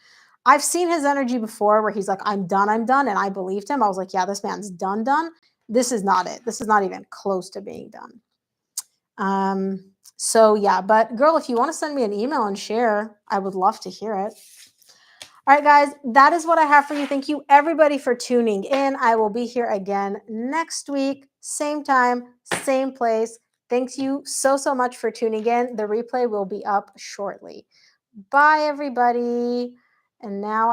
I've seen his energy before where he's like, I'm done, I'm done. And I believed him. I was like, yeah, this man's done, done. This is not it. This is not even close to being done. So yeah, but girl, if you want to send me an email and share, I would love to hear it. All right, guys, that is what I have for you. Thank you, everybody, for tuning in. I will be here again next week, same time, same place. Thanks you so, so much for tuning in. The replay will be up shortly. Bye, everybody. And now